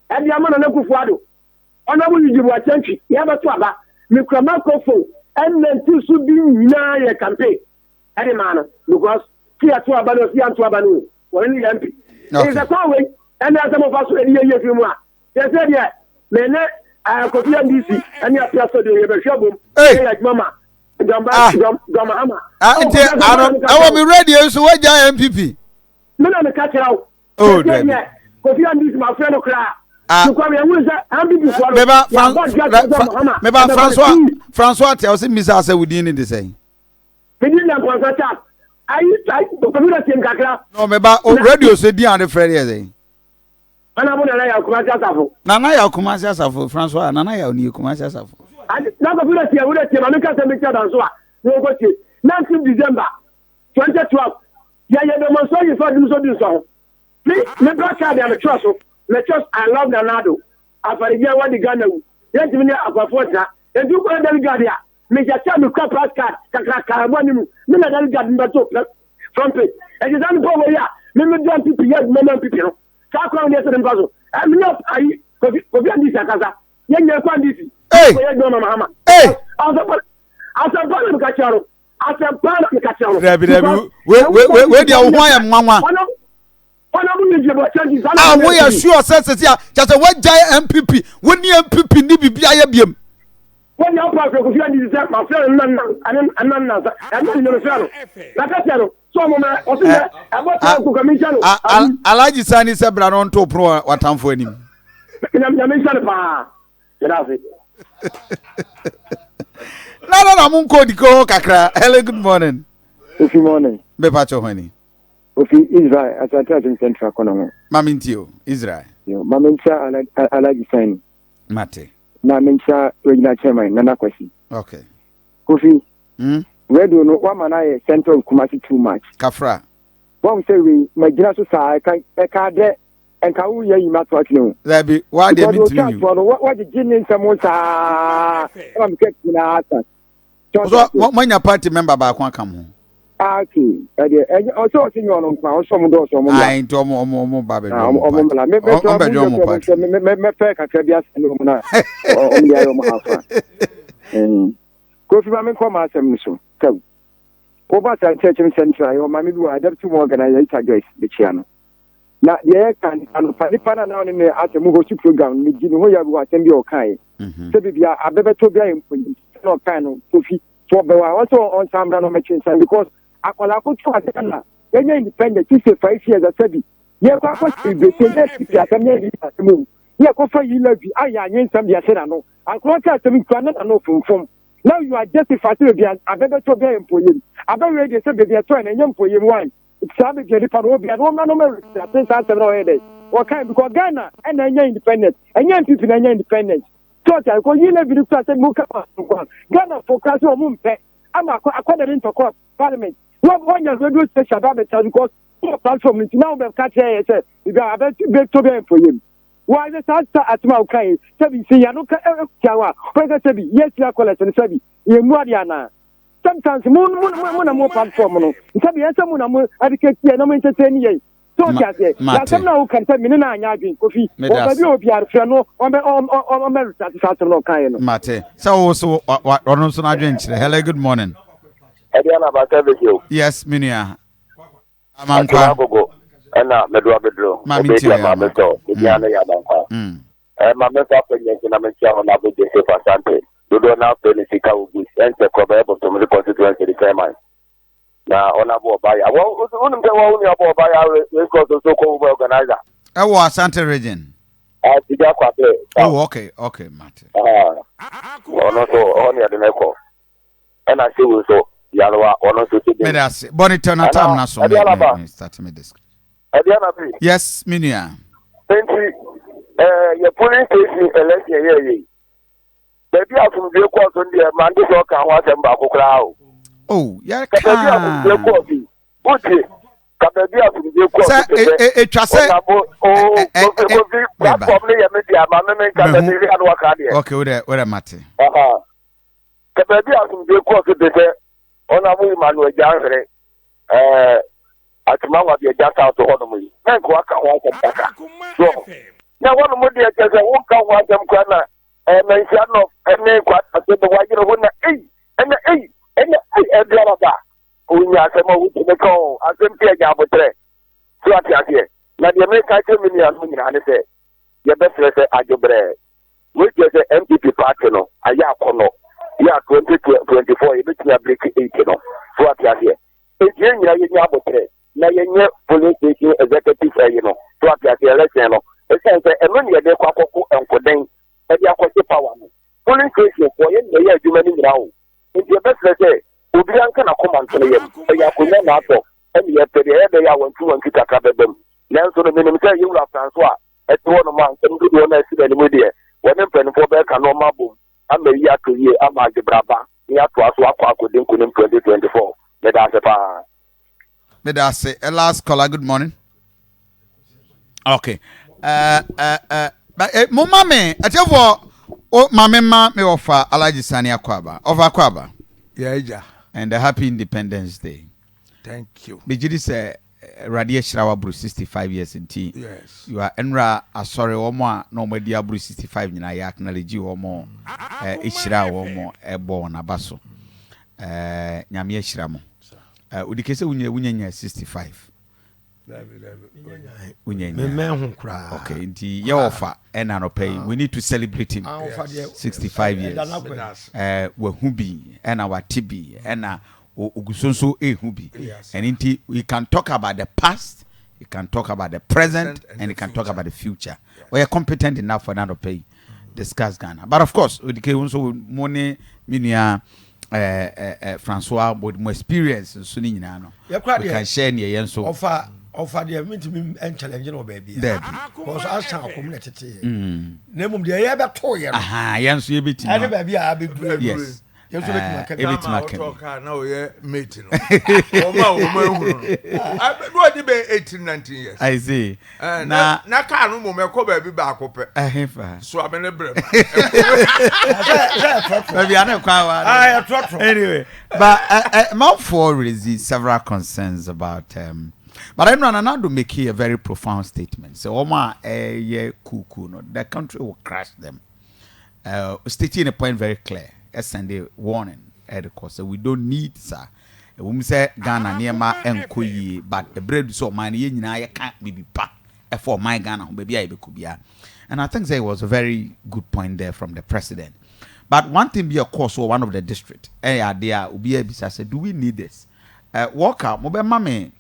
And the amount of Kufuado. Honorable you attention. You have a twaba. Micromaco and then two should be now a campaign. Any man, because Kia Twabano, Sian Twabanu, or any MP. It's a call way, and there's some of us in the year. Yes, yeah. Mene Kofi DC and your pastor the Shabum. Hey, like Mama. I will be ready. So what MPP? No, no, catch out. Oh, yeah. Kofi DC, my friend, François tells him Miss Asa within the same. No, maybe radio said the other Friday. Nana ya kumasi safu François nana ya ni kumasi safu. Na ko bila tia wura tia manuka se mixer dan so a no go tie 19 December 2012 ya demonstration you for do so. Me black card and trust me trust I love Nanado. Afarija wa di Ghana wu. Yes me akwafota. E du ko delegate ya. Me ja tia me card card kakra mo ni mu. Me na delegate mbato from page. E ji dan po ya. Me do MPP ya me MPP no. Ka kwa ni ese mbazo. I me not I Kofi Asante akaza. Yenye kwa ndisi. Hey, hey, where the Hawaiian mama? We are sure, says just a white giant MPP. When the MPP need to be IBM. When you are my friend, and I like his son is a brown to pro what I'm for him. No, Munko Diko Kakra. Hello, good morning. Good morning. Be pacho honey. Kofi Israel as I tell in Central Economy. Mamintio, Israel. Mamincha Alaji sign. Mate. Mamincha Regina Chairman, Nana Kwesi. Okay. Kofi. Where do you know what man I Central Kumasi too much? Kafra. One say we my general I can't and can we hear you not watching? That be why they meet you. What the gin Samosa? I'm getting out. So, what when your party member back one come home? Okay. And also, sing on some doors. I ain't more Baby. Kofi Mamin come as a mission. Over Church Central, or Mammy, I have to organize the channel. Na ye kan anopanipa na ne ase mu hosi program me gi no ya bu atem bi okai se bibia abebeto bia emponi no kan no Kofi for be wa also on samra no mechin san because akola ko tu ase na yenye independent ti se 5 years asabi ye kwa ko be se ne ti atem ye bi atem ye ko fa yi la bi aya nyen sam bia se na no akola ta atem kwa na no fumfum now you are justified bia abebeto bia emponi abewe de se bibia to na nyem poyem wan Sabi Jerry Parobia, no man, I think that's another day. Okay, because Ghana and independent, and young people are independent. So I call you never do such a Muka. Ghana for Castle Mumpe. I'm a quarter into court, Parliament. One year reduce the Shabbat because platform is now the catcher. If I bet to be for him. Why the answer at Maukai? Sabi, see, Yanuka Kawa, whether Sabi, yes, you are collecting Sabi, you Madiana. Sometimes more platform no nsabi esa mu na mo adicate na mo entertain ye so jase ya some na who can tell me na anya adwin Kofi o ba bi obi arfe no o merit at no kan no mate so ono so na adwin kire. Hello, good morning. Aduanaba Kofi. Yes, minia amankwa gogo na medwa bedro mamiti ya mabeto ya na ya amankwa mamefa penye na mentia ona bo de Kofi Asante dodo na penisika ugu ente ko be bo to me constituency the chairman na ona bo ba ya wo unu mbe wo unu bo ba ya we ko so ko organizer ewo Asante region diga kwa pe. Oh, okay mate ono so oni ade neko na se wo so yarwa ono so ti medase bonito na tam na so me start me this Aduanaba. Yes, minia enti your police station election ye baby afum de ko so ndi man de so kan wa sem ba kokra o ya ka baby afum de ko bi uti ka baby afum de ko sa etwa se platform le ya media ma me ka baby anu aka de okay we mate baby asum de course de say ona mu Emmanuel Janre atuma de just out to hono mu na ko aka ho aka so na wono mu de say won ka ho asem kwa na mention of any kwa ase de wajiro ho na edraba unya asema wuti ne ko asem tie ja botre so atiatie na de me ka che mini anu nyina ne se ye be frese ajobre we je se MPP party no aya akono ya 2024 ye betia break 8 no so atiatie e je nyina ye nya botre na ye nye police station executive ayi no so atiatie election no e se eno ne de kwa akoko enkoden e de akwose power no police station for ye ne ye adwuma ni nyina o e je be frese obi anka na command no ye e ya kunya na ato e ye pede e de ya wantu wantu taka bebem nanso no menim say you have transfer e to no man kem do na si ni mu de woni mpanifo be ka no mabom ama yi atoye ama agebraba ni ato aso akwa akodin kunim 2024 me da se pa me da se last caller good morning okay mo mame atefo o mame ma me ofa Alhaji Sani Akwaba Akwaba yeah and a happy Independence Day. Thank you. Bijidi say Radia Shirawa Bru 65 years in tea. Yes. You are Enra sorry omo no mo dia Bru 65 nyina ya acknowledge omo Ishira omo ebo na baso. Nyame Ishira mo. Udikese wunya 65. Okay, inti ye offer ena no pay. We need to celebrate him. 65 years. We hubi ena wa tibi ena ogusonso ehubi. And inti we can talk about the past, we can talk about the present, and we can talk about the future. We are competent enough for that to pay discuss Ghana. But of course, we also money minia Francois with more experience so we can share near so offer the meet me and challenge no baby. Because I shall community. Name the ever toy. Aha, yes, you bit. And baby, I be good. Yes. Talk now, yeah, meeting. I be 18, 19 years. I see. Na can't move ko baby back up. So I'm in a break. Maybe I know quite anyway, but Mount Ford raises several concerns about but I know Nana make here a very profound statement. So Oma kuku no the country will crash them. Stating a point very clear. Sunday warning at the course. So we don't need sir. We say Ghana near my enkoyi, but the bread so mine ye can't be pa for my Ghana baby I could be. And I think there was a very good point there from the president. But one thing be of course one of the district. There Ubi said, do we need this? Walker, mobile mammy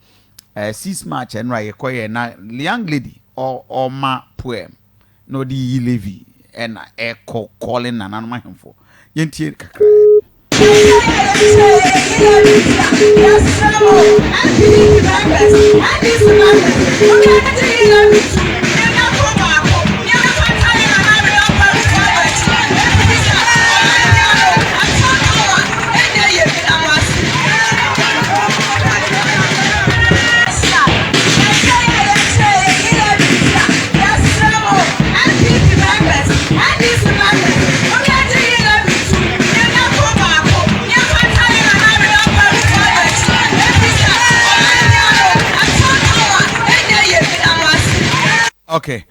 6 March and right na young lady or ma poem no di levy and echo calling and on my home for yentie kakra Okay.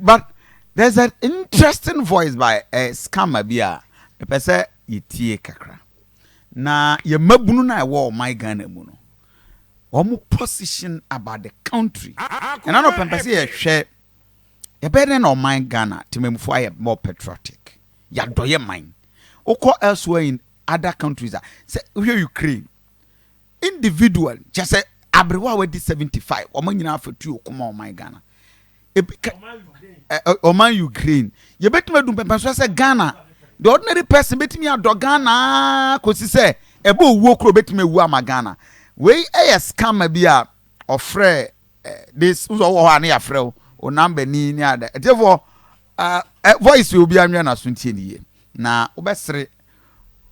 But there's an interesting voice by a scammer bia. The person yitie kakra. Na ye mabunu na wo my Ghana mu no. Omo position about the country. And I know pempese ye hwe. Ye better na my Ghana timemfo aye more patriotic. Ya doye mine. Oko elsewhere in other countries say here Ukraine. Individual just say Abrewa we di 75 omo nyina afatu okoma o my Ghana oman Ukraine ye betime dum pempen so say Ghana the ordinary person betime ado Ghana kosi say ebe owu okro betime wu ama Ghana we scam bia ofre this uzo wo ha na ya frɛ o number ni ni ada therefore voice we obi anwa na so ntie ni ye na obesere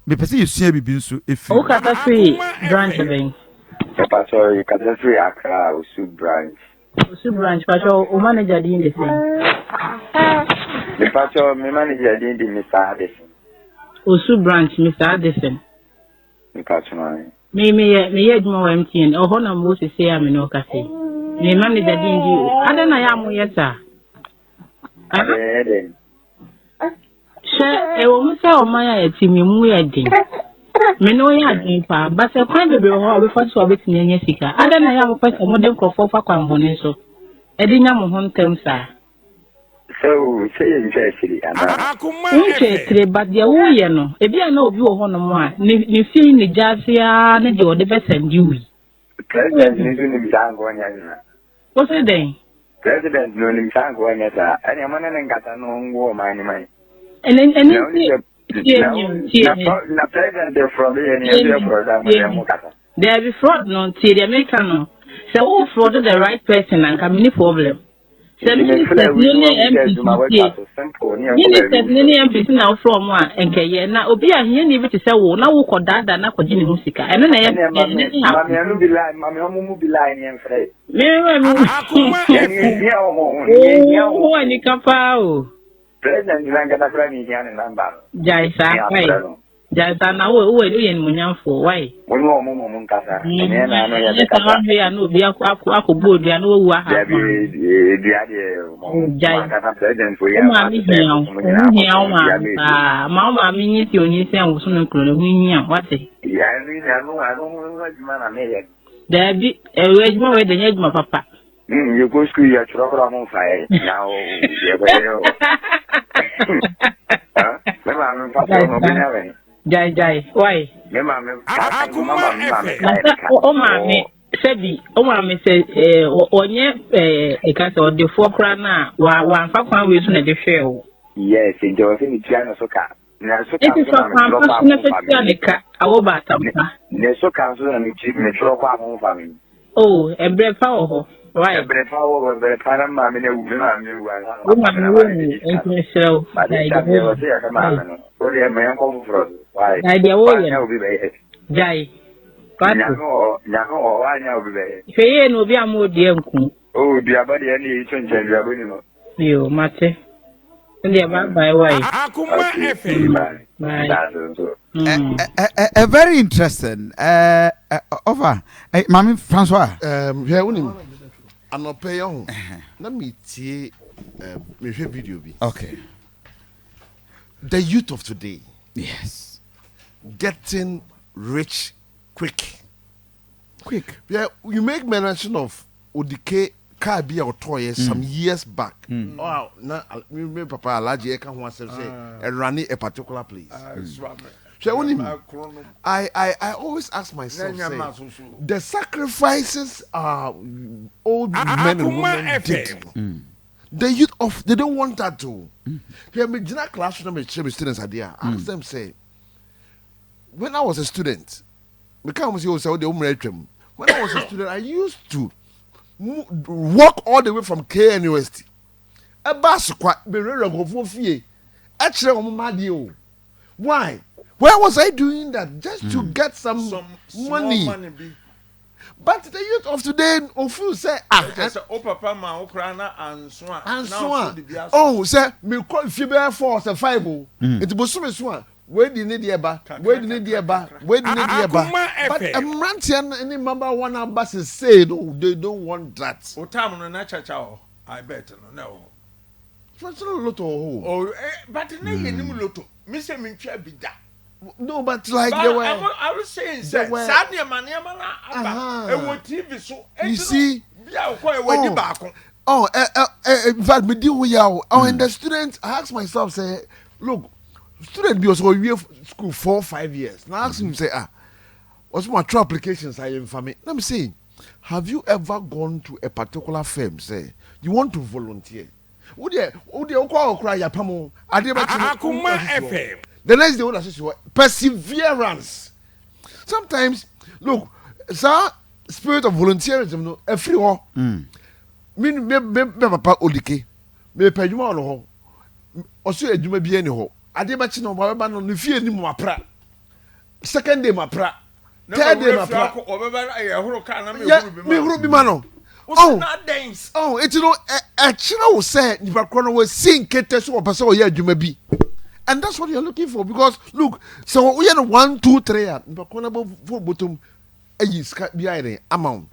me pese yesua bibi nso efi o kata free branch ben Sorry, Kadasri Accra, Usu branch. Usu branch, Pacho, o manager din the same. The Pacho, my manager din the Mr. Osu branch, Mr. Addison. Me adwuma wa MTN. Oho na mo se say am no kase. Me manager din di. Ada na ya mo yesa. She e wo mo say o man ya ti me mu ya din. Me no ya din pa, but se kwan be ho be fa so obetini anya sika. Ada na ya mo fa so mo dem krofo fa kwan bone so. E di nya mo ho ntem sa. So, say you actually, Akoma, but the way no, if you know you are one of one, you feel the Jazia, and you're the best and you. President is in the Tango. What's it then? President no him Tango, and any man and got no woman. And then, na president from the there be fraud, no, the American. So, who frauded the right person and come any problem? Minister now from one and Kaya now Obi and he never to say, well, now we could that and I could do music. And then I am be lying, Fred. President, you ain't got a friend in number. Jaisa, Jaisa, now we're doing Munyan for why? One more moment, Casa. And I know be a board, I know what happened. President for you. Mamma, mean you, you say, I was soon including what say? Yeah, I don't like man. I made it. There be a wedge more than head, my papa. You go school your truck on fire now. Jai, why? Oh, mammy, said the mammy said, a cat or the four crana, one fuck with the show. Yes, in the China Soka. It is a cat, over Neso council and cheap metro family. Oh, a bread power. Right. Bread power, bread Panama, and why? Idea will be Jai. No, I know be Faye no be a more dear. Oh, dear body, any change you, Mate. And they're back by way. A very interesting. Over. Mammy Francois. Here, I'm not paying. Let me see me video. Okay. The youth of today. Yes. Getting rich quick. Yeah, you make mention of Odike Kabi or Toye some years back. Wow, now me Papa Alaji Eka wants to say and running a particular place. I always ask myself, the sacrifices old men and women did. The youth of they don't want that to. Here, me jina classroom, me students are there. Ask them say, when I was a student, when I was a student, I used to walk all the way from KNUST. A bus quite be ready to go for actually, why? Where was I doing that? Just to get some money. But the youth of today, say, oh, say, me call if you bear force a 5. It was so much. Where do you need the eba? Where do you need the eba? Where do you need the eba? But a Rantian, any member one ambassador said, oh, they don't want that. I bet no. What's a lot of oh, but Loto, Mr. Mincha be that. No, but like they were. I was saying, Sadia Maniamana, TV so. You see, in fact, me deal with you. Oh, and the students, I ask myself, say, look, student be also we have school 4 or 5 years. Now I ask him, say, what's my 2 applications I am for me? Let me see. Have you ever gone to a particular firm? Say, you want to volunteer? Would you cry your pamo? Akoma FM. The next day, what I say, perseverance. Sometimes, look, sir, spirit of volunteerism, no, a free war. Me papa Odike, me pay you on ho. Also, you may be any ho. I did much no, but no, if you any more pra. Second day, my pra. Third day, my pra. Me ruby mano. Oh, it's no, a chino will say, you are going to sing Kate, so a person, yeah, you may be. And that's what you're looking for. Because, look, so we had 1, 2, 3, but bottom. Behind amount.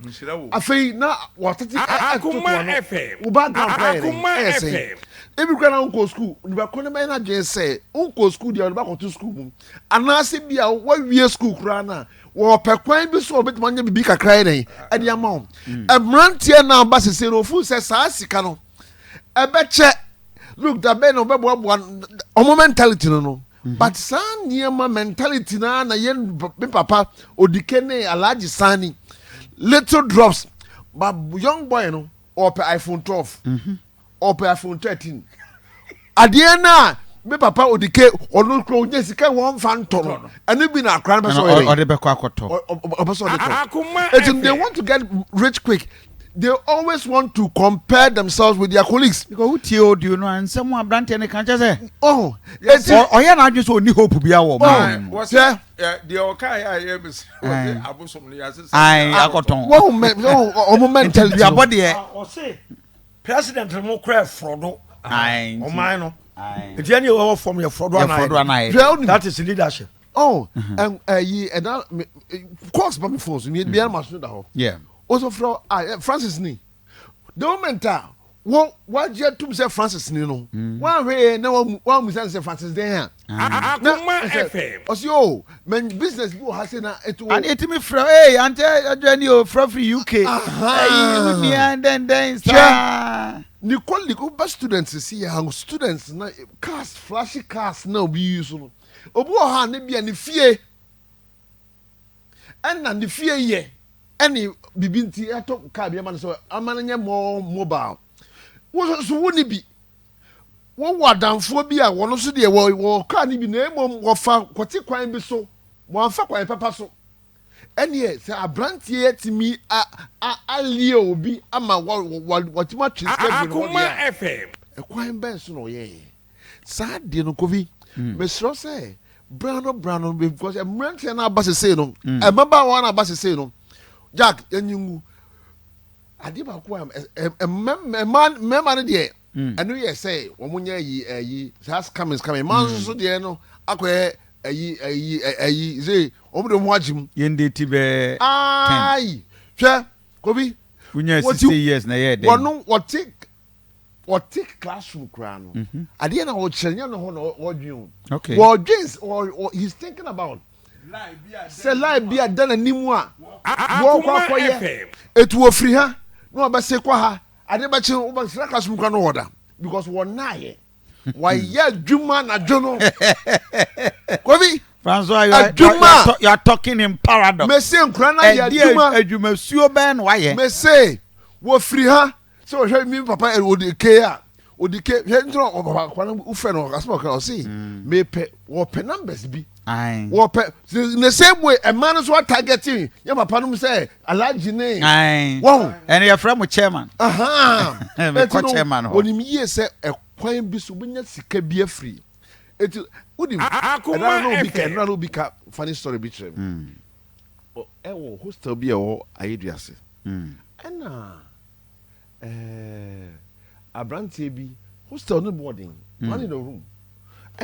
I feel now what Akoma FM. Akoma FM. Every grand uncle school, the Baconamana just say, Uncle school, the back to school. And I see be a 1 year school crana, or per coin be so bit money be a crying at the amount. A brand here now, but say no food says, Sicano. I bet look, the Ben of one mentality no. But san niema mentality na yen papa odikene alaji sani little drops but young boy no or iPhone 12 or iPhone 13 adiena me papa odike onu kro onye sika won fan tono and be na kran be so or the beko akoto they want to get rich quick. They always want to compare themselves with their colleagues. Because who tell you know and someone brand and can't say, oh, yes, or you not just only hope to be our man. Was the okay? I was I got on. Oh, mentality. Your body, or say, President Democrat Frodo. I, or mine. If you any from your Frodo, that is leadership. Oh, and of course, but before you need to be a master. Yeah. Also from Francis Ni. The moment what you to say Francis Ni no. One way no one we say Francis there. Akoma FM. Osio men business people has na eto. And it me from hey ante adwani from UK. Hey me and then sir. Nicole go students see how students na cars flashy cars na be use no. Obu ha na bia ni fie. And na ni fie ye. Any bibinti ato car be man so amananya more mobile wo so woni bi wo wadanfo bi a wono so de wo car ni bi na emom wo fa kwoti kwan bi so wo anfa kwan papa so ene se abrantie atimi alie obi ama watima twise bi no Akoma FM kwan ben so no ye sa de no kovi mesro say brano because abrantie na abase say no e baba wa na abase say no Jack, you adi ba ko man no de anu ye say wo munya yi has coming man so de no akoye ayi say wo de mo agim yende ti be ai hwe kobi unya 60 years na ye de wono what take classroom kra no adi na wo kyerenya no ho no wo dwen okay wo dwens or he's thinking about say live be done animu a wo kwa ye etu ofiri ha no ba se kwa ha ade ba che wo ba sra kasum kwa no woda because won na ye wa ye dwuma na dwono kobi Francois you are talking in paradox me say nkra na ye dwuma suo ben wa ye me say wo firi ha so wo hwe mi papa odike a odike hwe ntro wo kwa na ufe no kasum kwa o see me pe wo pe numbers bi Aye. In the same way, a man is what targeting. Your papa say, a large name. Aye. Wow. And you're from a chairman. Chairman. When you say a coin be so when you be free. It would not be funny story between. Oh, who still be all ideas. And a brand TV who still no boarding. One in the room.